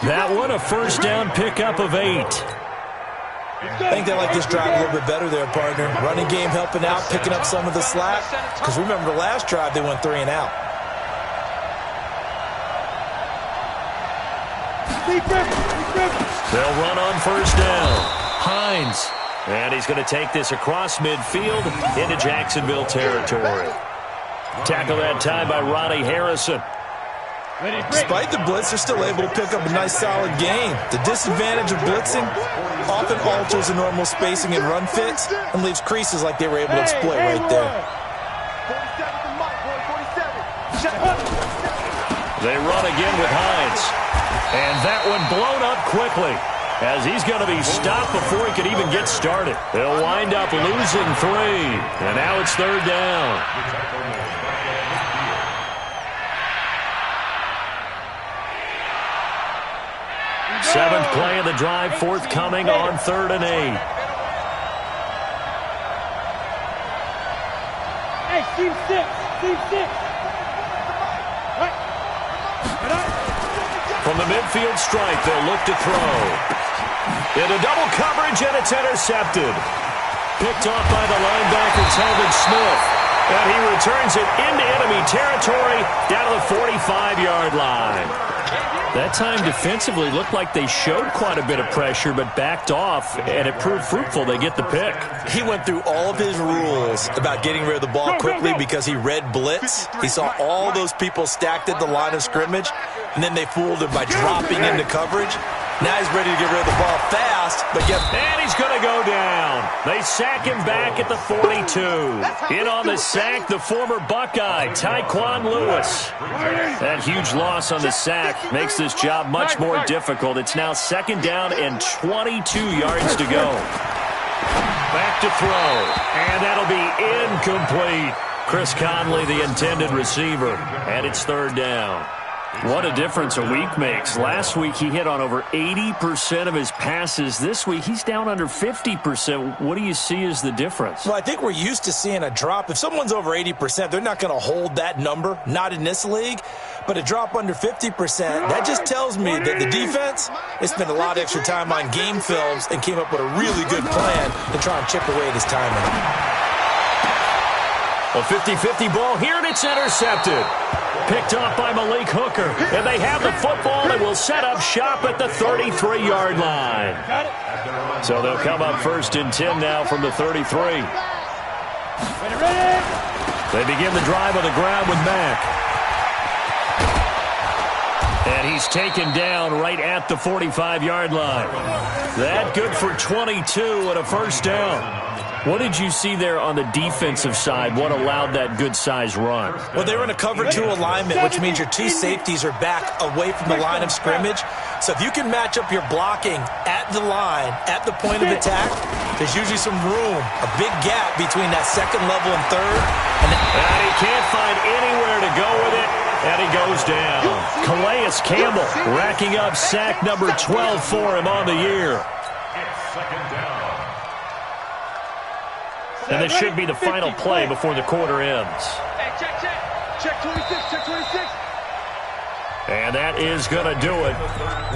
That one, a 1st down pickup of 8. I think they like this drive a little bit better there, partner. Running game helping out, picking up some of the slack. Because remember the last drive, they went 3 and out. They'll run on 1st down. Hines. And he's going to take this across midfield into Jacksonville territory. Tackle that time by Ronnie Harrison. Despite the blitz, they're still able to pick up a nice, solid gain. The disadvantage of blitzing often alters the normal spacing and run fits and leaves creases like they were able to exploit right there. They run again with Hines. And that one blown up quickly, as he's going to be stopped before he could even get started. They'll wind up losing 3. And now it's 3rd down. 7th play of the drive, forthcoming on 3rd and 8. Hey, team 6. Right. From the midfield stripe, they'll look to throw. Into double coverage, and it's intercepted. Picked off by the linebacker, Telvin Smith. And he returns it into enemy territory down to the 45-yard line. That time defensively looked like they showed quite a bit of pressure but backed off, and it proved fruitful. They get the pick. He went through all of his rules about getting rid of the ball quickly because he read blitz. He saw all those people stacked at the line of scrimmage, and then they fooled him by dropping into coverage. Now he's ready to get rid of the ball fast, but and he's going to go down. They sack him back at the 42. In on the sack, the former Buckeye, Tyquan Lewis. That huge loss on the sack makes this job much more difficult. It's now 2nd down and 22 yards to go. Back to throw, and that'll be incomplete. Chris Conley, the intended receiver, and it's 3rd down. What a difference a week makes. Last week he hit on over 80% of his passes. This week he's down under 50%. What do you see as the difference? Well, I think we're used to seeing a drop. If someone's over 80%, they're not going to hold that number, not in this league. But a drop under 50%, that just tells me that the defense, they spent a lot of extra time on game films and came up with a really good plan to try and chip away at his timing. A 50-50 ball here, and it's intercepted. Picked off by Malik Hooker. And they have the football and will set up shop at the 33-yard line. So they'll come up 1st and 10 now from the 33. They begin the drive on the ground with Mack. And he's taken down right at the 45-yard line. That good for 22 and a 1st down. What did you see there on the defensive side? What allowed that good-sized run? Well, they were in a cover 2 alignment, which means your 2 safeties are back away from the line of scrimmage. So if you can match up your blocking at the line, at the point of attack, there's usually some room, a big gap between that 2nd level and 3rd. And he can't find anywhere to go with it, and he goes down. Calais Campbell racking up sack number 12 for him on the year. It's 2nd down. And this should be the final play before the quarter ends. Hey, check. Check 26, check 26. And that is going to do it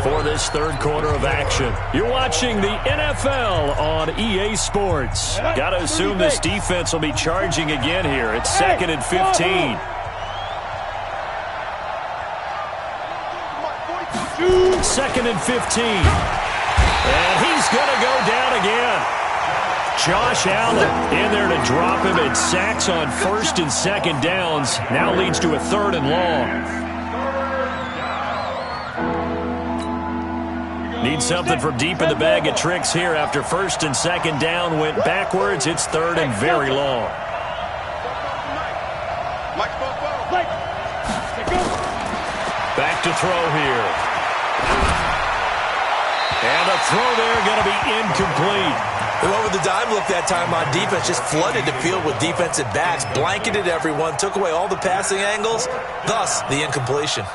for this 3rd quarter of action. You're watching the NFL on EA Sports. Got to assume this defense will be charging again here. It's 2nd and 15. 2nd and 15. And he's going to go down again. Josh Allen in there to drop him at sacks on 1st and 2nd downs. Now leads to a 3rd and long. Need something from deep in the bag of tricks here after 1st and 2nd down went backwards. It's 3rd and very long. Back to throw here. And a throw there going to be incomplete. They went with the dime look that time on defense, just flooded the field with defensive backs, blanketed everyone, took away all the passing angles, thus the incompletion.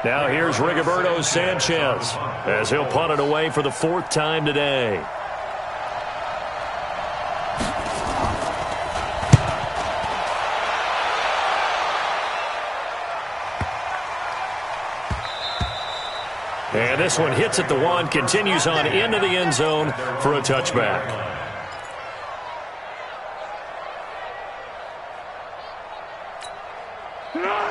Now here's Rigoberto Sanchez as he'll punt it away for the 4th time today. And this one hits at the 1, continues on into the end zone for a touchback.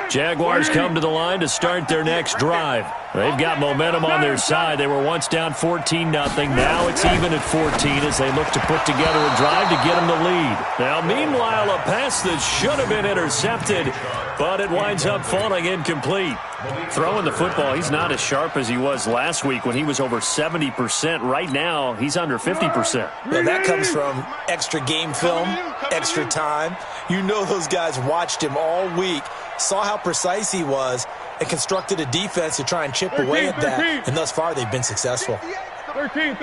Jaguars come to the line to start their next drive. They've got momentum on their side. They were once down 14-0. Now it's even at 14 as they look to put together a drive to get them the lead. Now, meanwhile, a pass that should have been intercepted, but it winds up falling incomplete. Throwing the football, he's not as sharp as he was last week when he was over 70%. Right now, he's under 50%. Well, that comes from extra game film, extra time. You know those guys watched him all week, saw how precise he was, and constructed a defense to try and chip away at that. And thus far, they've been successful. 13.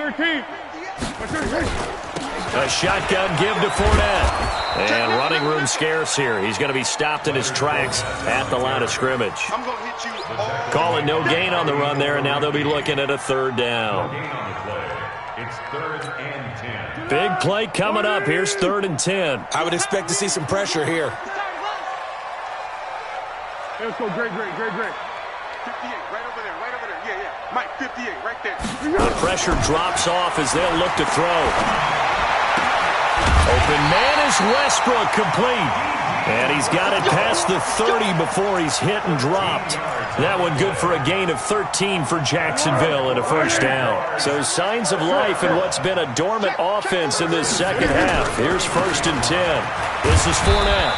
A shotgun give to Fournette. And running room scarce here. He's going to be stopped in his tracks at the line of scrimmage. Calling no gain on the run there, and now they'll be looking at a 3rd down. It's 3rd and 10. Big play coming up. Here's 3rd and 10. I would expect to see some pressure here. Let's go, great. 58, right over there. Yeah. Mike, 58, right there. The pressure drops off as they'll look to throw. Open man is Westbrook, complete. And he's got it past the 30 before he's hit and dropped. That one good for a gain of 13 for Jacksonville and a 1st down. So signs of life in what's been a dormant offense in this 2nd half. Here's 1st and 10. This is Fournette.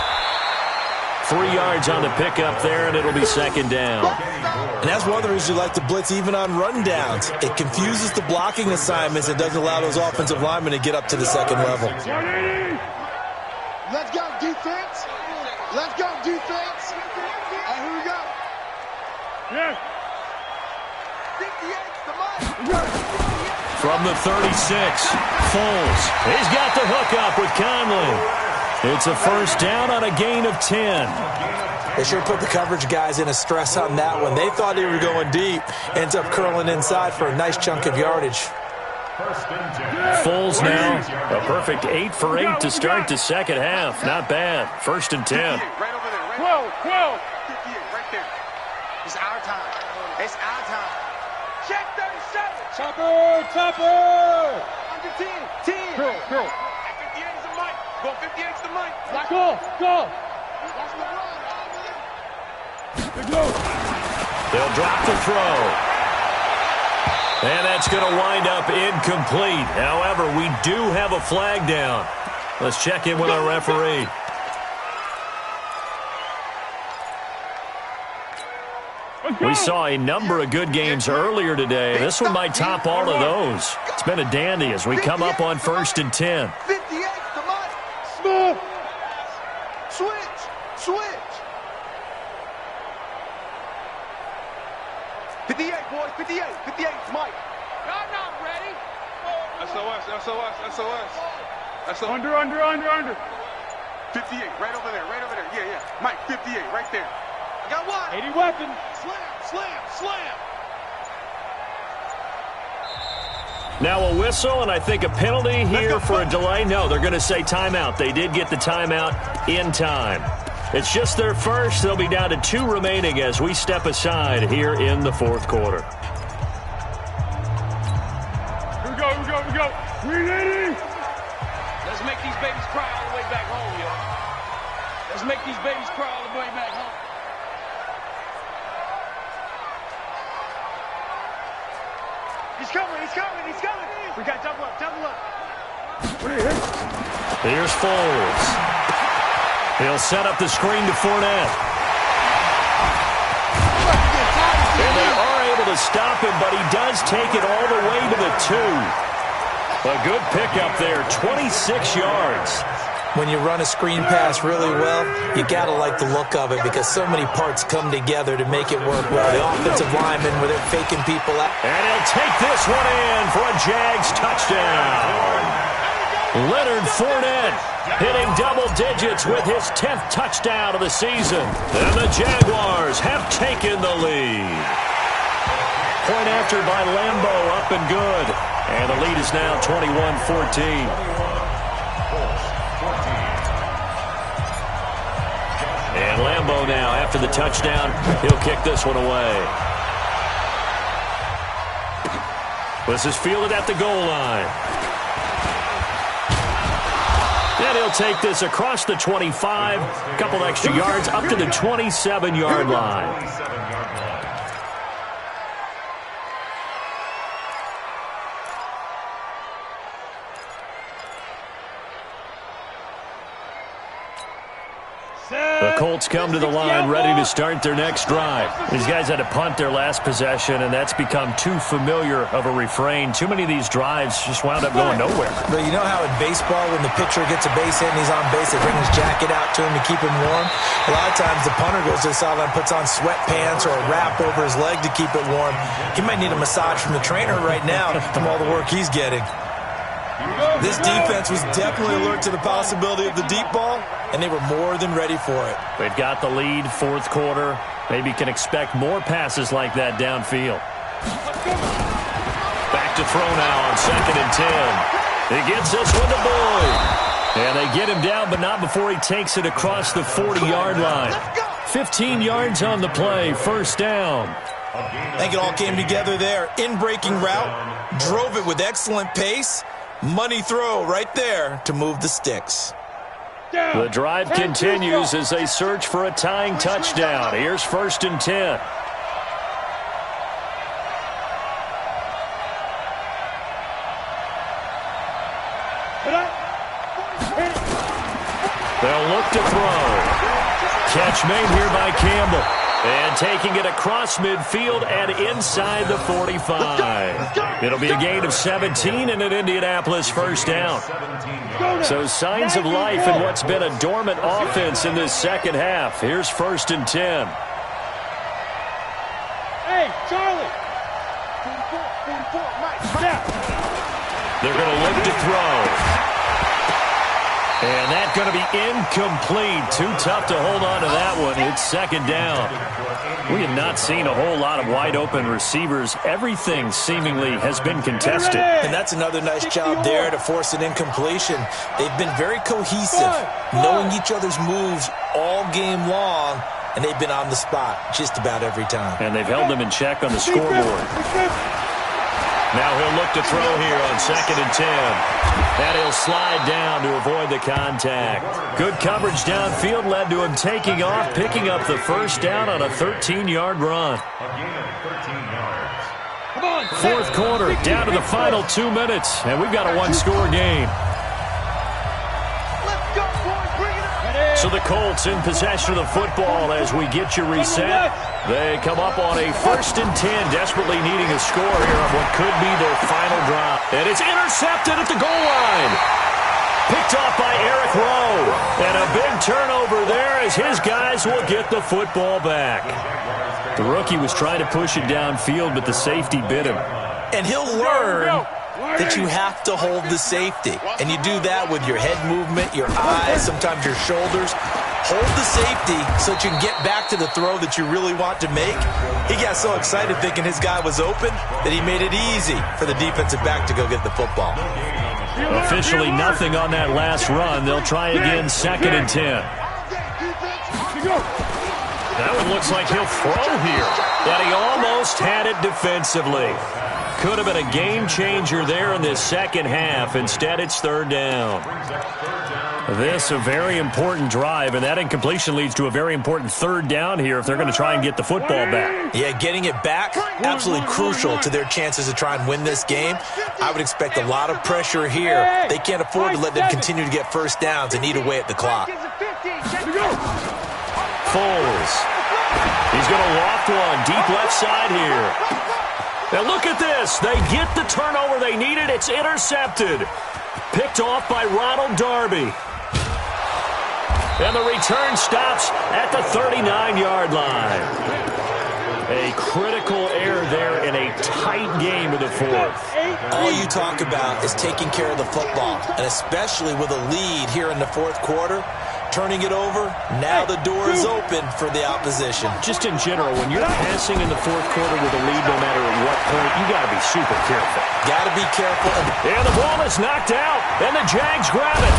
3 yards on the pickup there, and it'll be 2nd down. And that's one of the reasons you like to blitz even on rundowns. It confuses the blocking assignments and doesn't allow those offensive linemen to get up to the 2nd level. Let's go, defense. And here we go. Yes. 58, From the 36, Foles. He's got the hook up with Conley. It's a first down on a gain of 10. They sure put the coverage guys in a stress on that one. They thought they were going deep. Ends up curling inside for a nice chunk of yardage. Foles now, a perfect 8 for 8 to start the second half. Not bad. First and 10. Right over there. 12. 58, right there. It's our time. It's our time. Check 37. Chopper. Under 10. Girl. 58 is the mic. Go 58 is the mic. Go. Watch the run. They'll drop the throw. And that's going to wind up incomplete. However, we do have a flag down. Let's check in with our referee. We saw a number of good games earlier today. This one might top all of those. It's been a dandy as we come up on first and 10. 58, come on. Smooth. Switch. 58, boys. 58, Mike. I'm not ready. SOS. Under. 58, right over there. Yeah. Mike, 58, right there. I got one. 80 weapon. Slam. Now a whistle, and I think a penalty here for a delay. No, they're going to say timeout. They did get the timeout in time. It's just their first. They'll be down to 2 remaining as we step aside here in the fourth quarter. Here we go. We ready? Let's make these babies cry all the way back home, yo. Let's make these babies cry all the way back home. He's coming. We got double up. Here's Foles. He'll set up the screen to Fournette. And they are able to stop him, but he does take it all the way to the 2. A good pickup there, 26 yards. When you run a screen pass really well, you got to like the look of it because so many parts come together to make it work well. The offensive linemen, where they're faking people out. And he'll take this one in for a Jags touchdown. Leonard Fournette hitting double digits with his 10th touchdown of the season. And the Jaguars have taken the lead. Point after by Lambo, up and good. And the lead is now 21-14. And Lambo now, after the touchdown, he'll kick this one away. This is fielded at the goal line. And he'll take this across the 25, a couple extra yards, up to the 27-yard line. The Colts come to the line ready to start their next drive. These guys had to punt their last possession, and that's become too familiar of a refrain. Too many of these drives just wound up going nowhere. But you know how in baseball, when the pitcher gets a base hit and he's on base, they bring his jacket out to him to keep him warm? A lot of times the punter goes to the sideline, puts on sweatpants or a wrap over his leg to keep it warm. He might need a massage from the trainer right now from all the work he's getting. This defense was definitely alert to the possibility of the deep ball, and they were more than ready for it. They've got the lead, fourth quarter. Maybe can expect more passes like that downfield. Back to throw now on 2nd and 10. He gets this one to Boyd. And they get him down, but not before he takes it across the 40-yard line. 15 yards on the play, first down. I think it all came together there. In-breaking route, drove it with excellent pace. Money throw right there to move the sticks. The drive continues as they search for a tying touchdown. Here's 1st and 10. They'll look to throw. Catch made here by Campbell. And taking it across midfield and inside the 45. It'll be a gain of 17 and an Indianapolis first down. So signs of life in what's been a dormant offense in this second half. Here's 1st and 10. Hey, Charlie. 44, Mike. They're going to look to throw. And that's going to be incomplete. Too tough to hold on to that one. It's second down. We have not seen a whole lot of wide-open receivers. Everything seemingly has been contested. And that's another nice job there to force an incompletion. They've been very cohesive, knowing each other's moves all game long, and they've been on the spot just about every time. And they've held them in check on the scoreboard. Now he'll look to throw here on 2nd and 10. And he'll slide down to avoid the contact. Good coverage downfield led to him taking off, picking up the first down on a 13-yard run. Fourth quarter, down to the final 2 minutes, and we've got a one-score game. So the Colts in possession of the football as we get you reset. They come up on a 1st and 10, desperately needing a score here on what could be their final drive. And it's intercepted at the goal line. Picked off by Eric Rowe. And a big turnover there as his guys will get the football back. The rookie was trying to push it downfield, but the safety bit him. And he'll learn that you have to hold the safety. And you do that with your head movement, your eyes, sometimes your shoulders. Hold the safety so that you can get back to the throw that you really want to make. He got so excited thinking his guy was open that he made it easy for the defensive back to go get the football. Officially nothing on that last run. They'll try again 2nd and 10. That one looks like he'll throw here. But he almost had it defensively. Could have been a game changer there in this second half. Instead, it's 3rd down. This a very important drive, and that incompletion leads to a very important 3rd down here if they're going to try and get the football back. Yeah, getting it back, absolutely crucial to their chances to try and win this game. I would expect a lot of pressure here. They can't afford to let them continue to get first downs and eat away at the clock. Foles. He's going to loft one deep left side here. Now look at this. They get the turnover they needed. It's intercepted. Picked off by Ronald Darby. And the return stops at the 39-yard line. A critical error there in a tight game of the fourth. All you talk about is taking care of the football, and especially with a lead here in the fourth quarter. Turning it over, now the door is open for the opposition. Just in general, when you're passing in the fourth quarter with a lead, no matter at what point, you got to be super careful. Got to be careful. And the ball is knocked out, and the Jags grab it.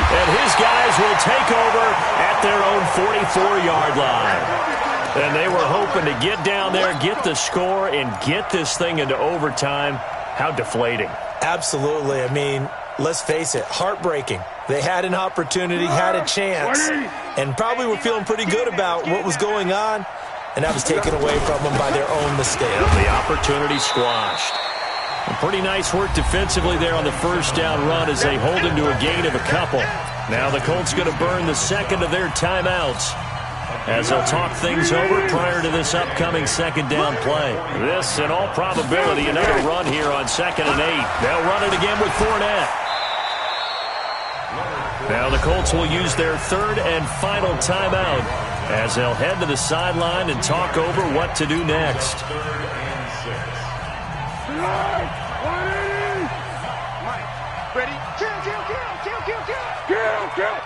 And his guys will take over at their own 44-yard line. And they were hoping to get down there, get the score, and get this thing into overtime. How deflating. Absolutely. I mean, let's face it, heartbreaking. They had an opportunity, had a chance, and probably were feeling pretty good about what was going on, and that was taken away from them by their own mistake. The opportunity squashed. Pretty nice work defensively there on the first down run as they hold him to a gain of a couple. Now the Colts going to burn the second of their timeouts as they'll talk things over prior to this upcoming second down play. This, in all probability, another run here on 2nd and 8. They'll run it again with Fournette. Now the Colts will use their 3rd and final timeout as they'll head to the sideline and talk over what to do next. Ready? Kill.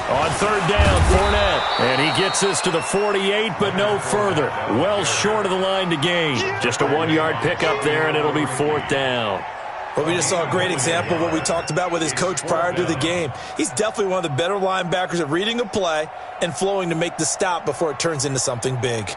On 3rd down, Fournette. And he gets us to the 48, but no further. Well short of the line to gain. Just a 1-yard pickup there, and it'll be 4th down. Well, we just saw a great example of what we talked about with his coach prior to the game. He's definitely one of the better linebackers at reading a play and flowing to make the stop before it turns into something big.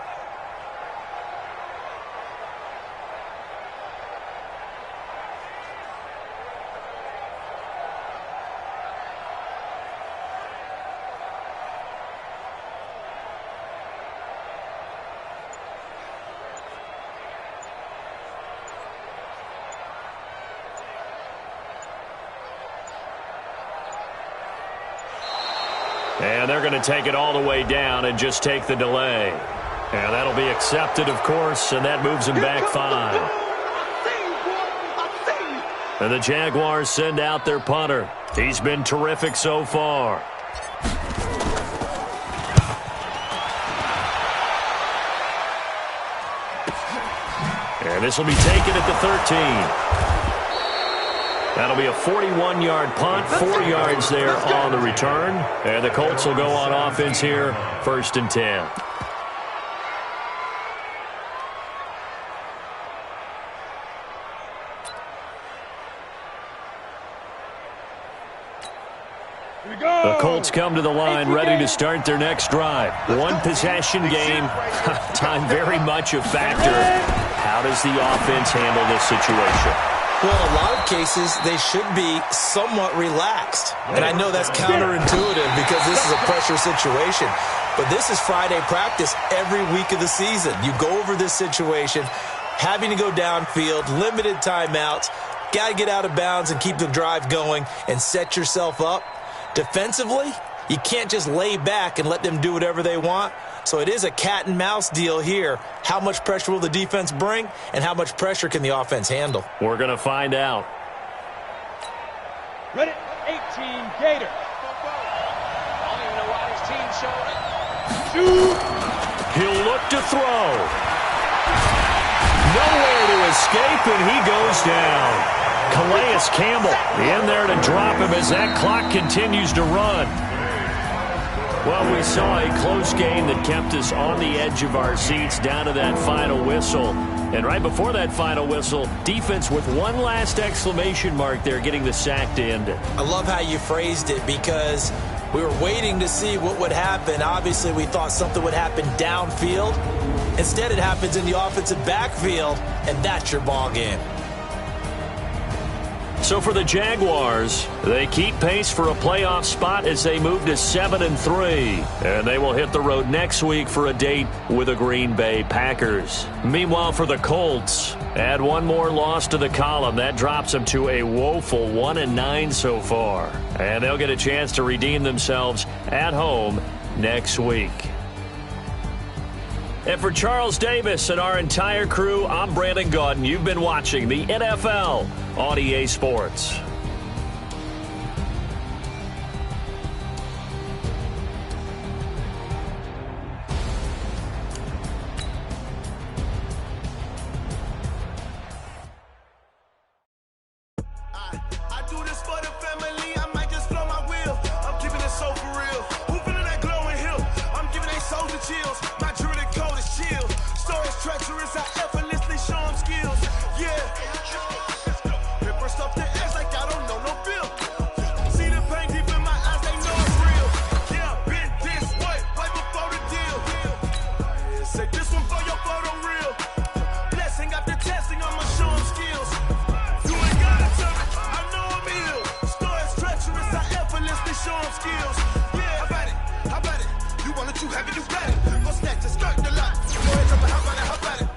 And they're going to take it all the way down and just take the delay. And that'll be accepted, of course, and that moves them back 5. And the Jaguars send out their punter. He's been terrific so far. And this will be taken at the 13. That'll be a 41-yard punt, 4 yards there on the return. And the Colts will go on offense here, 1st and 10. The Colts come to the line ready to start their next drive. One possession game. Time very much a factor. How does the offense handle this situation? Well, in a lot of cases, they should be somewhat relaxed. And I know that's counterintuitive because this is a pressure situation. But this is Friday practice every week of the season. You go over this situation, having to go downfield, limited timeouts, got to get out of bounds and keep the drive going and set yourself up. Defensively, you can't just lay back and let them do whatever they want. So it is a cat and mouse deal here. How much pressure will the defense bring, and how much pressure can the offense handle? We're going to find out. Ready, 18, Gator. I don't even know why his team showed up. Shoot! He'll look to throw. Nowhere to escape, and he goes down. Calais Campbell in there to drop him as that clock continues to run. Well, we saw a close game that kept us on the edge of our seats down to that final whistle. And right before that final whistle, defense with one last exclamation mark there, getting the sack to end it. I love how you phrased it because we were waiting to see what would happen. Obviously, we thought something would happen downfield. Instead, it happens in the offensive backfield, and that's your ball game. So for the Jaguars, they keep pace for a playoff spot as they move to 7-3. And they will hit the road next week for a date with the Green Bay Packers. Meanwhile, for the Colts, add one more loss to the column. That drops them to a woeful 1-9 so far. And they'll get a chance to redeem themselves at home next week. And for Charles Davis and our entire crew, I'm Brandon Gaudin. You've been watching the NFL on EA Sports. I do this for the family. I might just blow my wheel. I'm keeping it so for real. Who feeling that glowing hill? I'm giving they souls the chills. My jewelry code is chill. Stories treacherous. I effortlessly show them skills. Yeah. Paper stuff the edge like I don't know no bill. See the pain deep in my eyes. They know it's real. Yeah, been this way right before the deal. Say this one for your photo real. Blessing after testing. I'ma show them skills. You ain't gotta tell me. I know I'm ill. Stories treacherous. I effortlessly show them skills. Yeah, how about it? How about it? You want it, you have it, you got it. Go snatch a skirt the lot. Go ahead, jump it, how about it? How about it?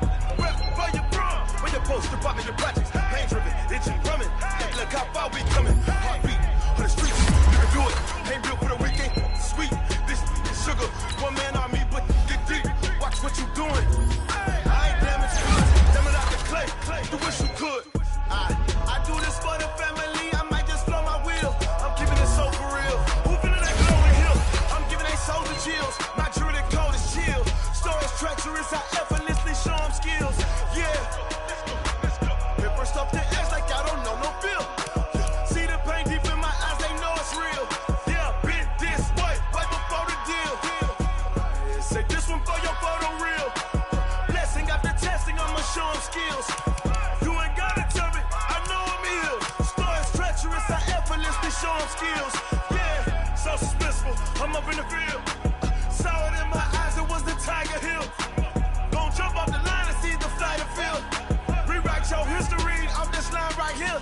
Where you from? Where you post to pop in the projects? Pain driven, itching, drumming. Hey, look how far we coming. Heartbeat on the streets. You can do it. Ain't real for the weekend. Sweet. This is sugar. One man army, but dig deep. Watch what you doing. I ain't damaged goods. Damn it out the clay. Do wish you could. I do this for the family. I might just blow my wheel. I'm keeping it so for real. Who feeling that glowing hill? I'm giving they souls the chills. My jewelry code is chill. Stories treacherous. I effortlessly show them skills. Yeah. Paper stuff the edge like I don't know no bill. See the pain deep in my eyes. They know it's real. Yeah, been this way right before the deal. Say this one for your photo real. Blessing after testing. I'ma show them skills. You ain't gotta tell me. I know I'm ill. Stories treacherous. I effortlessly show them skills. Yeah, so suspenseful. I'm up in the field. Saw it in my eyes. It was the Tiger Hill. Gon' jump off the line and see the flight of field. Rewrite your history off this line right here.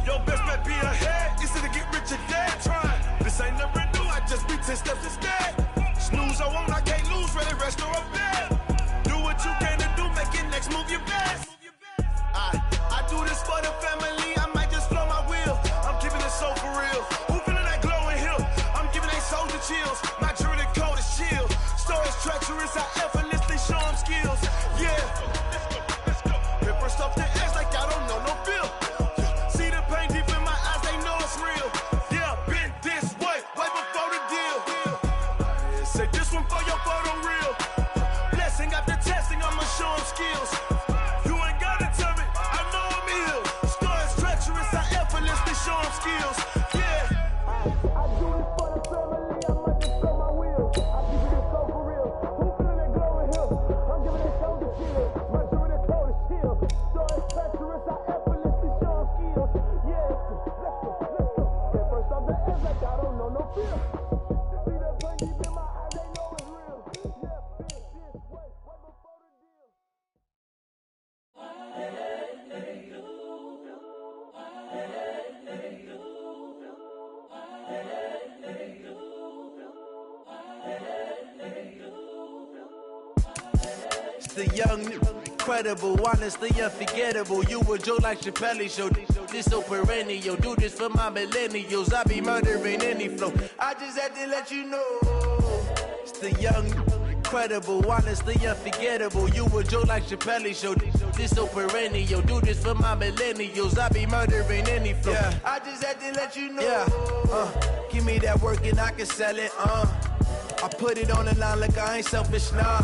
Your best bet be ahead. Easy to get rich or dead. Trying. This ain't never new. I just be 10 steps instead. Snooze I won't. I can't lose. Ready, rest or a bed. Do what you can to do. Make it next move your best. I do this for the family. I might just blow my wheel. I'm keeping it so for real. Who feeling that glowing hill? I'm giving they souls the chills. My jewelry code is chill. The young, incredible, honestly unforgettable. You a Joe like Chappelle show. This so perennial. Do this for my millennials. I be murdering any flow. I just had to let you know. It's the young, incredible, honestly unforgettable. You a Joe like Chappelle show. This so perennial. Do this for my millennials. I be murdering any flow. Yeah. I just had to let you know. Yeah. Give me that work and I can sell it. I put it on the line like I ain't selfish, nah.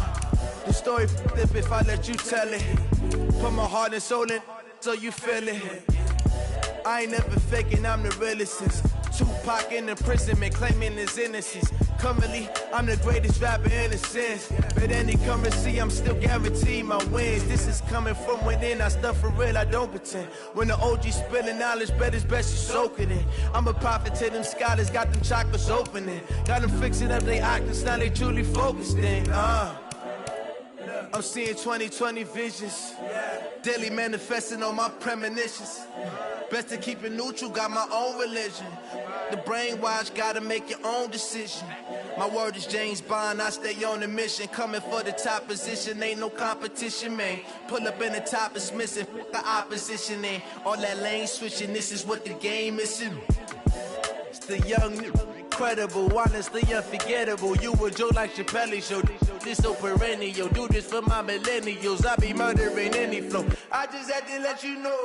The story flip if I let you tell it. Put my heart and soul in so you feel it. I ain't never faking, I'm the realest since Tupac in imprisonment, claiming his innocence. Currently, I'm the greatest rapper in a sense. But any currency, I'm still guaranteed my wins. This is coming from within, I stuff for real, I don't pretend. When the OG spilling knowledge, bet it's best you soak it in. I'm a prophet to them scholars, got them chakras opening. Got them fixing up they octaves, now they truly focused in. I'm seeing 2020 visions. Daily manifesting on my premonitions. Best to keep it neutral, got my own religion. The brainwash, gotta make your own decision. My word is James Bond, I stay on the mission. Coming for the top position, ain't no competition, man. Pull up in the top, it's missing, the opposition ain't. All that lane switching, this is what the game is. It's the young, incredible, honestly unforgettable. You a Joe like Chappelle show. This so perennial. Do this for my millennials. I be murdering any flow. I just had to let you know.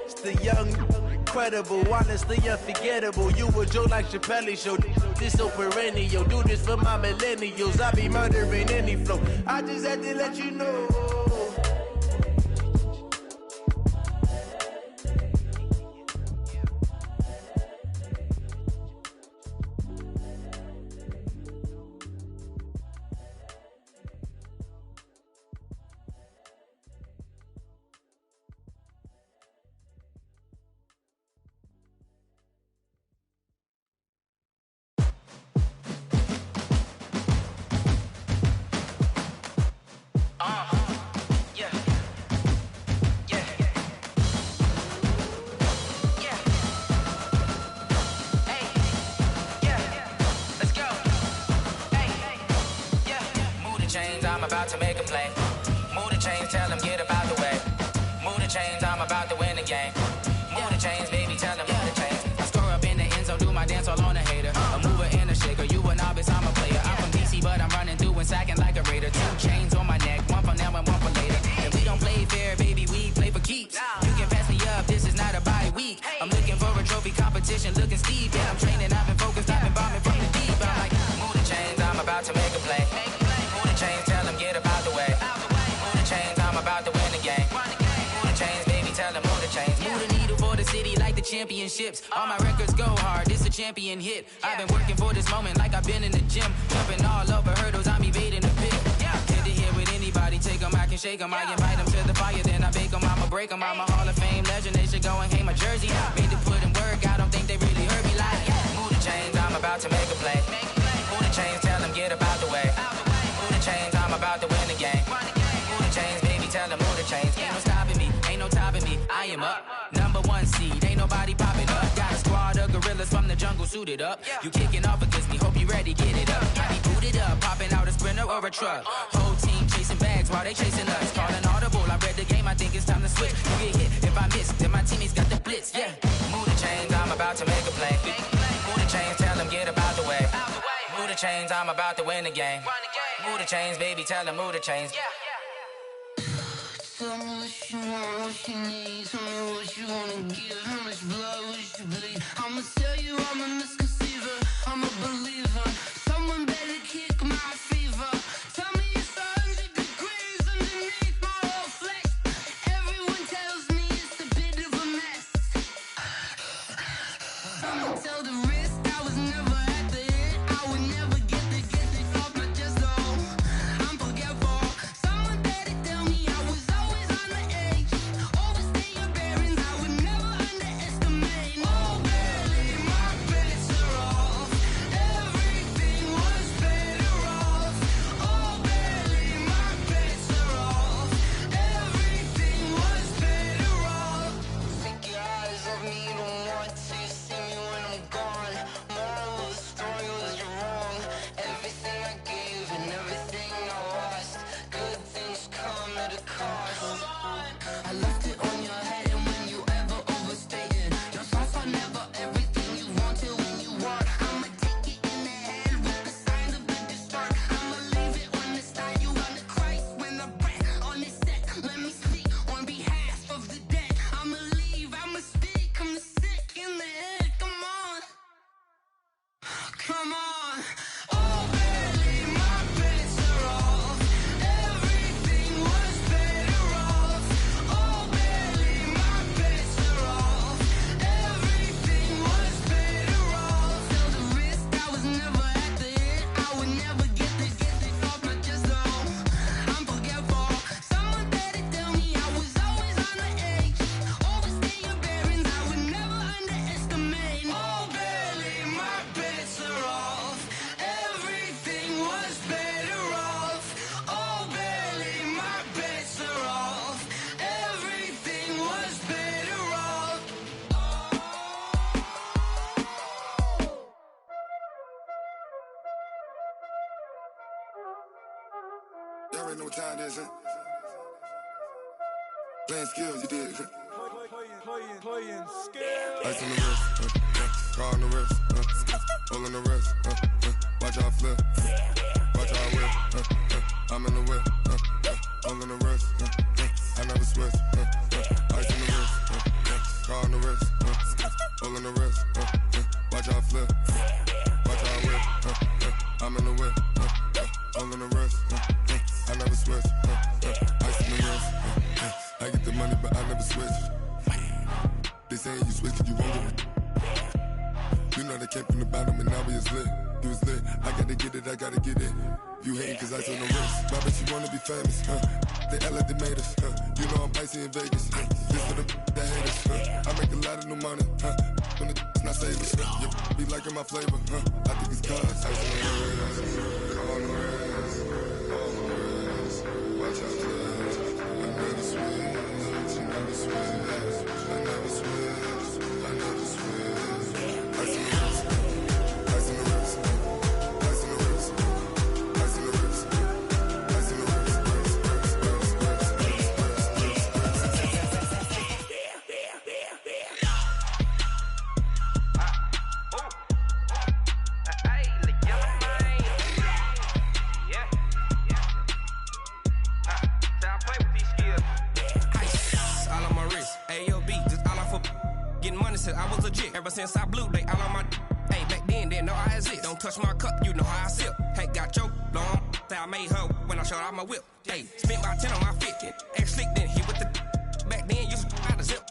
It's the young, incredible, honestly unforgettable. You a Joe like Chappelle show. This so perennial. Do this for my millennials. I be murdering any flow. I just had to let you know. I'm about to make a play. Move the chains, tell them get about the way. Move the chains, I'm about to win the game. Move the chains, baby, tell them move the chains. I score up in the end zone, do my dance all on a hater. A mover and a shaker, you a novice, I'm a player. I'm from DC, but I'm running through and sacking like a raider. 2 chains on my neck, one for now and one for later. And we don't play fair, baby, we play for keeps. You can pass me up, this is not a bye week. I'm looking for a trophy competition, looking steep. Yeah, I'm training, I've been focused, I've been bombing from the deep. I'm like, move the chains, I'm about to make a play. Move the chains, tell them get about the way. Move the chains, I'm about to win the game. Move the chains, baby, tell them move the chains. Move the needle for the city like the championships. All my records go hard, this a champion hit. I've been working for this moment like I've been in the gym. Jumping all over hurdles, I'm evading the pit. Head to head with anybody, take them, I can shake them. I invite them to the fire, then I bake them, I'ma break them. I'm a Hall of Fame legend, they should go and hang my jersey. Made to put in work, I don't think they really heard me like, move the chains, I'm about to make a play. Move the chains, tell them get about the way. Move the chains, I'm about to win the game. Move the chains, baby, tell them move the chains. Ain't no stopping me, ain't no topping me, I am up. Number 1 seed, ain't nobody popping up. Got a squad of gorillas from the jungle suited up. You kicking off against me, hope you ready, get it up. I be booted up, popping out a Sprinter or a truck. Whole team chasing bags while they chasing us. Calling audible, I read the game, I think it's time to switch. You get hit, if I miss, then my teammates got the blitz, yeah. Move the chains, I'm about to make a play. Move the chains, tell them get about the way. Move the chains, I'm about to win the game. Move the chains, baby, tell them move the chains. Tell me what you want, what you need. Tell me what you wanna give. How much blood would you bleed? I'ma tell you I'm a misconceiver. I'm a believer. Someone better kick my fever. Tell me it's 100 degrees underneath my whole flesh. Everyone tells me it's a bit of a mess. I'ma tell the risk I was never at the end. I would never get this off my chest though. I'm forgetful. Someone better tell me I was always on the edge. Overstay your bearings, I would never underestimate. Oh, barely, my bets are off. Y'all already know what time it is, huh? Playing skills, you did. Playing skills. Ice on the wrist, car on the wrist, hole in the wrist, watch out flip, watch out whip, I'm in the whip, hole in the wrist, I never switch, ice on the wrist, car on the wrist, hole in the wrist, watch out flip, watch out whip, I'm in the whip, hole in the wrist, I never switch, ice on the wrist, I get the money but I never switch. They saying you switch 'cause you won't get it. You know they came from the bottom and now we is lit. You was lit, I gotta get it, I gotta get it. You hating 'cause I on the wrist. My bitch, you wanna be famous, They act like they made us, You know I'm icy in Vegas, This for the that hate us, I make a lot of new money, When it's not savers, You be liking my flavor, I think it's cause I on the wrist, on the wrist, on the wrist. Watch out, please. I never switch, you never switch. I never switch, I never switch. Ice in the wrist, ice in the wrist, ice in the wrist, ice in the wrist, ice in the wrist. I was legit ever since I blew they all on my hey back then didn't know I exist. Don't touch my cup, you know how I sip. Hey, got your long I made her when I showed out my whip. Hey, spent about 10 on my fit. Ex slick then hit with the back then used to out the zip.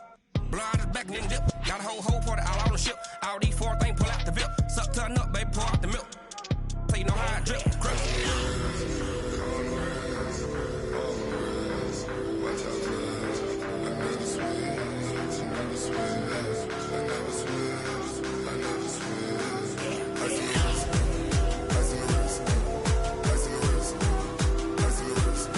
Blow out his back then dip. Got a whole party all on the ship. All these four things pull out the VIP. Suck turn up, baby, pour out the milk. So you know how I drip. Crush. Watch out, I never switch, I never switch. I never switch, I never switch. Ice in the wrist, ice in the wrist, ice in the wrist, ice in the wrist, ice in the wrist.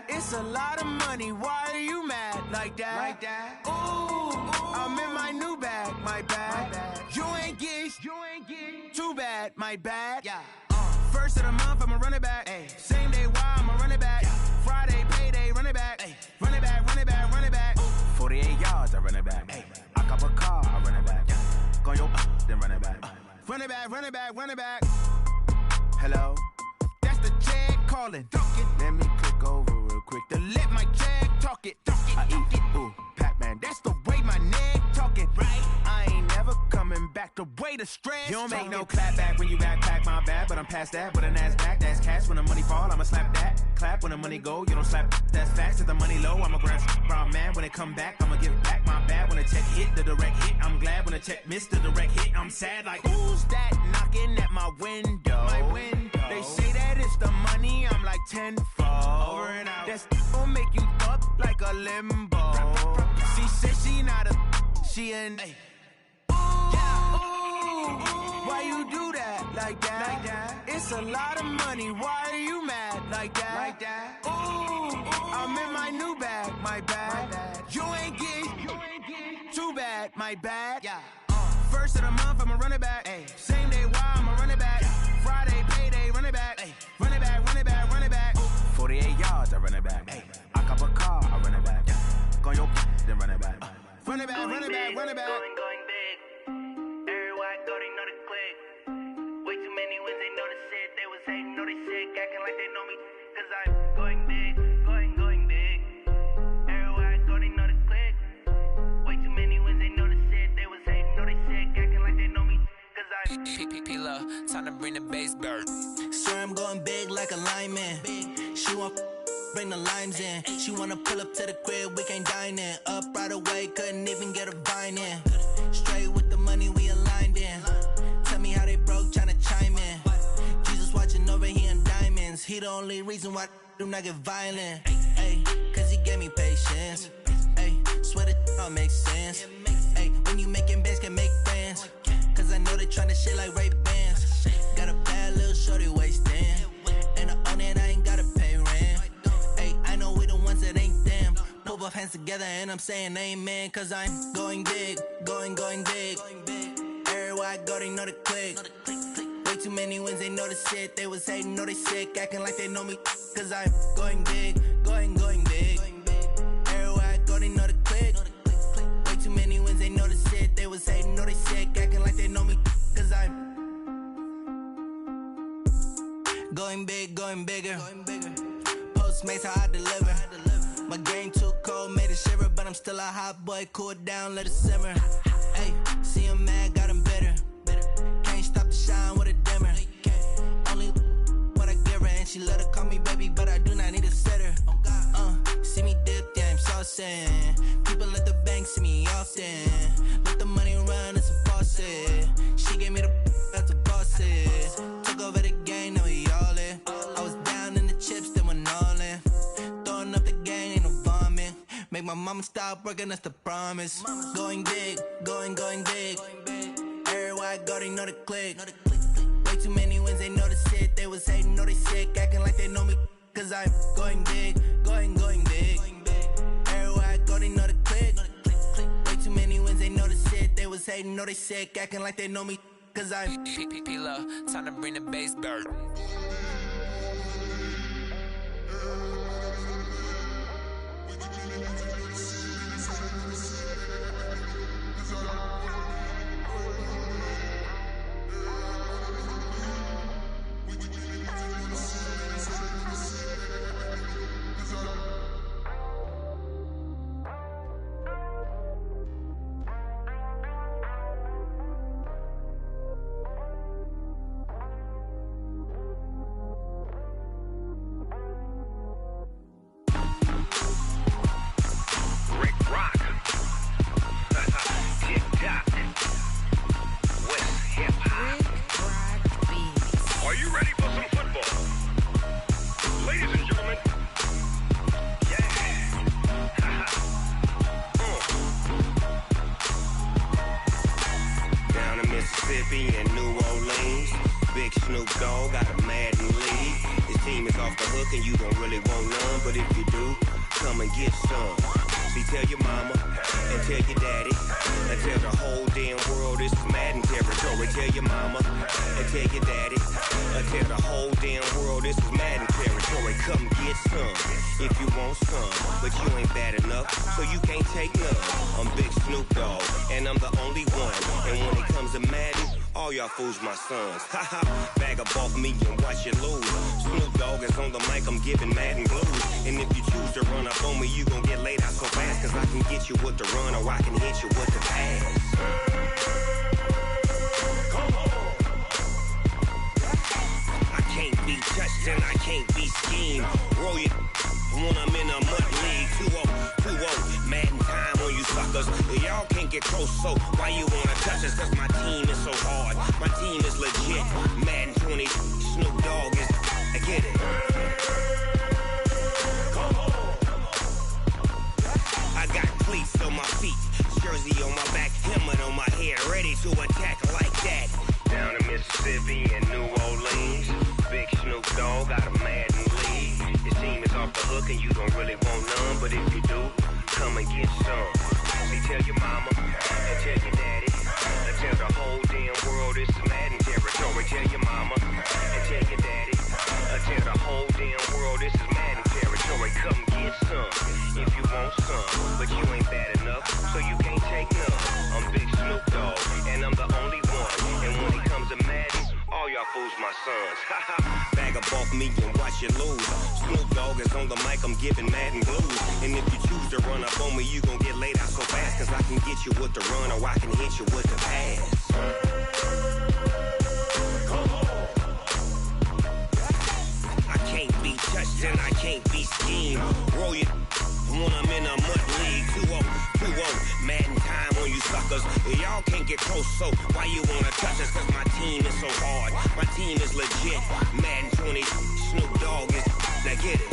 It's a lot of money, why are you mad like that? Ooh, I'm in my new bag, my bad. You ain't get too bad, my bad. Yeah. First of the month, I'ma run it back. Ay. Same day, why I'ma run it back. Friday, payday, run it back. Ay. Run it back, run it back, run it back. 48 yards, I run it back. Ay. I cop a car, I run it back. Go your then run it back. Run it back, run it back, run it back. Hello? That's the check calling. Let me click over real quick to let my check talk it. I eat it, ooh, Pac-Man. That's the way my neck talking, right? I ain't never coming back the way the stress. You don't make no clap back when you backpack, my bad. But I'm past that with an ass back. That's cash when the money fall, I'ma slap that. Clap when the money go, you don't slap. That's facts. If the money low, I'ma grab brown man. When it come back, I'ma give back my bad. When the check hit, the direct hit. I'm glad when the check missed the direct hit. I'm sad like, who's that knocking at my window? My window. They say that it's the money, I'm like tenfold. Over and out. That's gon' make you up like a limbo. She said she not a, she an. Ooh, yeah, ooh, why you do that like that? It's a lot of money, why are you mad like that? Ooh, I'm in my new bag, my bad. You ain't get too bad, my bad. Yeah. First of the month, I'ma run it back. Ay. Same day, why I'ma run it back. Friday, payday, run it back. Ay. Run it back, run it back, run it back. 48 yards, I run it back. Ay. I cop a car, I run it back. Go your then run it back. Run it back, run it back, run it back. Going big. Everywhere I go, they know the click. Way too many wins, they know the shit. They was hating, know they sick, acting like they know me. Cause I'm going big, going big. Everywhere I go, they know the click. Way too many wins, they know the shit. They was hating, know they sick, acting like they know me. Cause I'm P-P-P-Love, time to bring the bass bird. swear I'm going big like a lineman. She want bring the limes in. She wanna pull up to the crib, we can't dine in. Up right away, couldn't even get a vine in. Straight with the money we aligned in. Tell me how they broke, tryna chime in. Jesus watching over here in diamonds. He the only reason why I do not get violent. Ay, cause he gave me patience. Ay, swear that all makes sense. Ay, when you making bands, can make friends. Cause I know they tryna shit like Ray-Bans. Got a bad little shorty wasting. And I own it, I ain't gotta pay rent. Ay, I know we the ones that ain't them. Pull both hands together and I'm saying amen. Cause I'm going big, going big. Everywhere I go, they know the click. Way too many wins, they know the shit. They was hating, know they sick, acting like they know me. Cause I'm going big, going big. Everywhere I go, they know the click. Way too many wins, they know the shit. They was hating, know they sick, acting like they know me. Cause I'm going big, going bigger. Postmates, how I deliver. My game too cold, made it shiver. But I'm still a hot boy, cool it down, let it simmer. Hey, see him mad, got him bitter. Can't stop the shine with a dimmer. Only what I give her, and she let her call me baby, but I do not need a sitter. See me dip, yeah, I'm saucing. People at the bank see me often. Let the money run, it's a faucet. She gave me the that's a bosses. Took over the game, now we all in. I was down in the chips, then went all in. Throwing up the gang, ain't no vomit. Make my mama stop working, that's the promise. Going big, going big. Everywhere I go, they know the click. Way too many wins, they know the shit. They was hating, know they sick, acting like they know me. Cause I'm going big, going big. Everywhere I go, they know the click. Way too many wins, they know the shit. They was hating, know they sick, acting like they know me. Cause I'm P-P-P-Love, time to bring the bass bird. Fools my sons. Haha, bag up off me and watch you lose. Snoop Dogg is on the mic, I'm giving Madden blues. And if you choose to run up on me, you gon' get laid out so fast. Cause I can get you with the run or I can hit you with the pass. Come on. I can't be touched and I can't be schemed. Roll you when I'm in a mud league. 2-0, Madden time on you suckers. Y'all can't get close, so why you wanna touch us? Cause my team is so hard. My team is legit. Madden 20, Snoop Dogg is. I get it. Come on. I got cleats on my feet, jersey on my back, helmet on my head, ready to attack like that. Down in Mississippi and New Orleans, big Snoop Dogg got a Madden league. Your team is off the hook and you don't really want none, but if you do, come and get some. See, tell your mama and tell your daddy, and tell the whole damn world this is Madden territory. Tell your mama and tell your daddy, and tell the whole damn world this is Madden territory. Come get some if you want some, but you ain't bad enough, so you can't take none. I'm Big Snoop Dogg, and I'm the only one. And when it comes to Madden, all y'all fools my sons. Haha. brag off me and watch you lose. Snoop Dogg is on the mic, I'm giving Madden blues. And if you choose to run up on me, you gon' get laid out so fast. Cause I can get you with the run or I can hit you with the pass. I can't be touched and I can't be schemed. Roll you when I'm in a mud league. 2-0, 2-0, Madden time on you suckers. Y'all can't get close, so why you wanna touch us? Cause my team is so hard, my team is legit. Madden 20, Snoop Dogg is, now get it.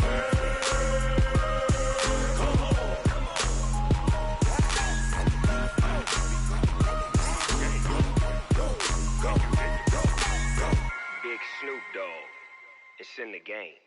Big Snoop Dogg, it's in the game.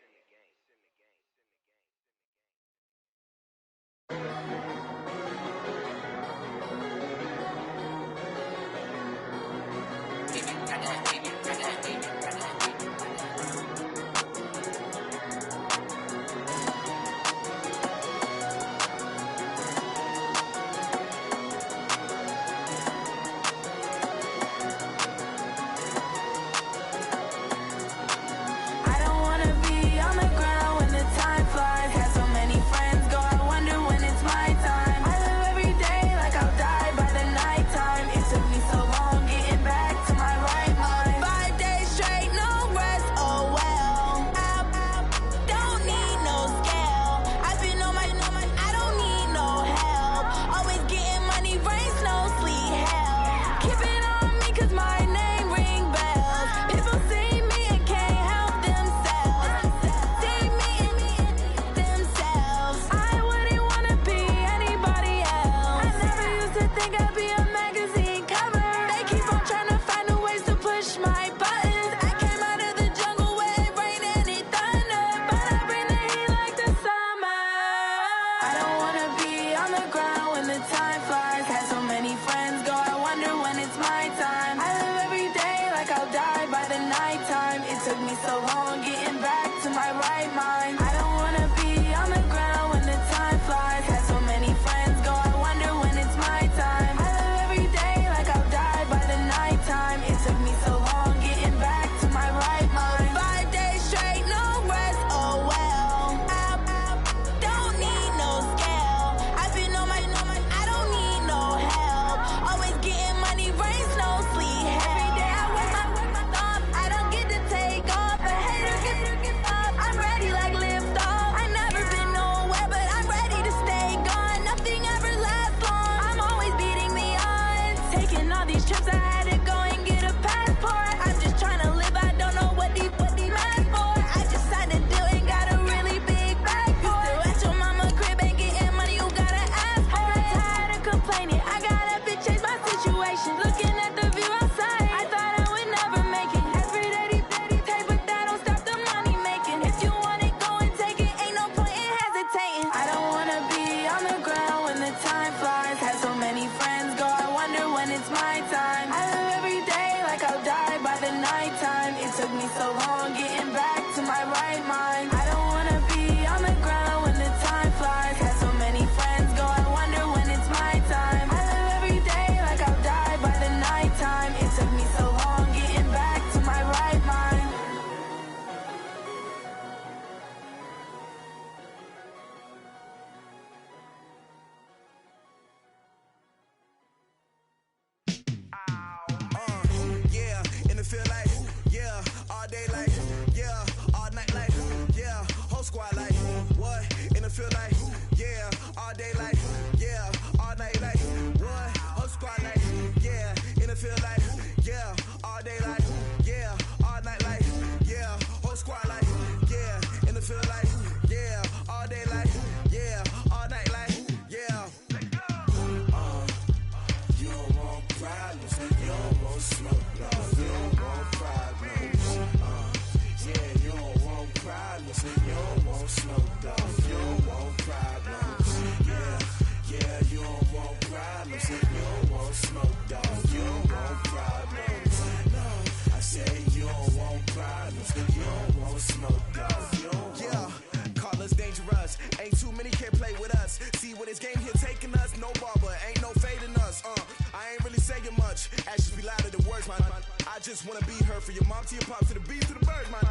I just wanna be her, for your mom to your pops to the beat to the birds, man.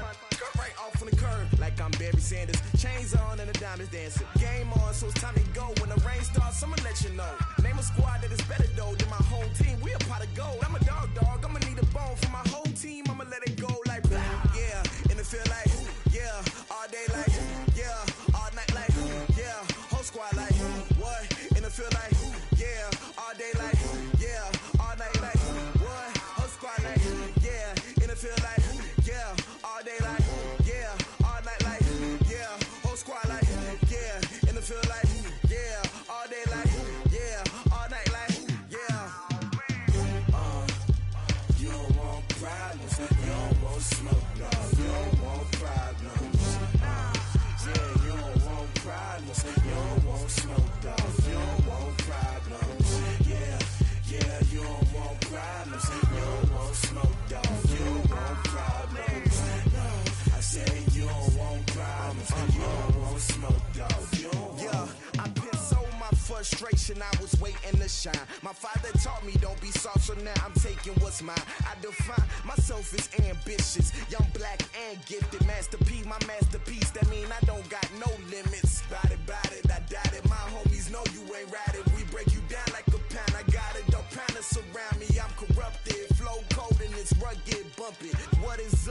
Right. Sanders. Chains on and the diamonds dancing. Game on, so it's time to go. When the rain starts, I'ma let you know. Name a squad that is better though than my whole team. We a pot of gold. I'm a dog. I'ma need a bone for my whole team. I'ma let it go like blah. Yeah, and it feel like yeah, all day like yeah, all night like yeah, whole squad like what? And it feel like yeah, all day like yeah, all night like what? Whole squad like yeah, and it feel like yeah, all day like yeah, all night like yeah, whole squad like yeah, and it feel like yeah, all day like yeah, all night like yeah. You don't want problems, you don't want smoke, no, you don't want problems. Yeah, you don't want problems, you don't want smoke, dog, you don't want problems. Yeah, you don't want problems, you don't want smoke, dog, you don't want problems. No, I said you don't want problems, you don't want smoke, dog, you don't want. Yeah, I've been so my frustration, I was waiting to shine. My father taught me don't be soft, so now I'm taking what's mine. I define myself as ambitious, young, black, and gifted. Master P, my masterpiece, that mean I don't got no limits. Bout it, I doubt it. My homies know you ain't ratted. We break you down like a pound. I got it, don't pound to surround me. I'm corrupted, flow cold and it's rugged, bumpy. What is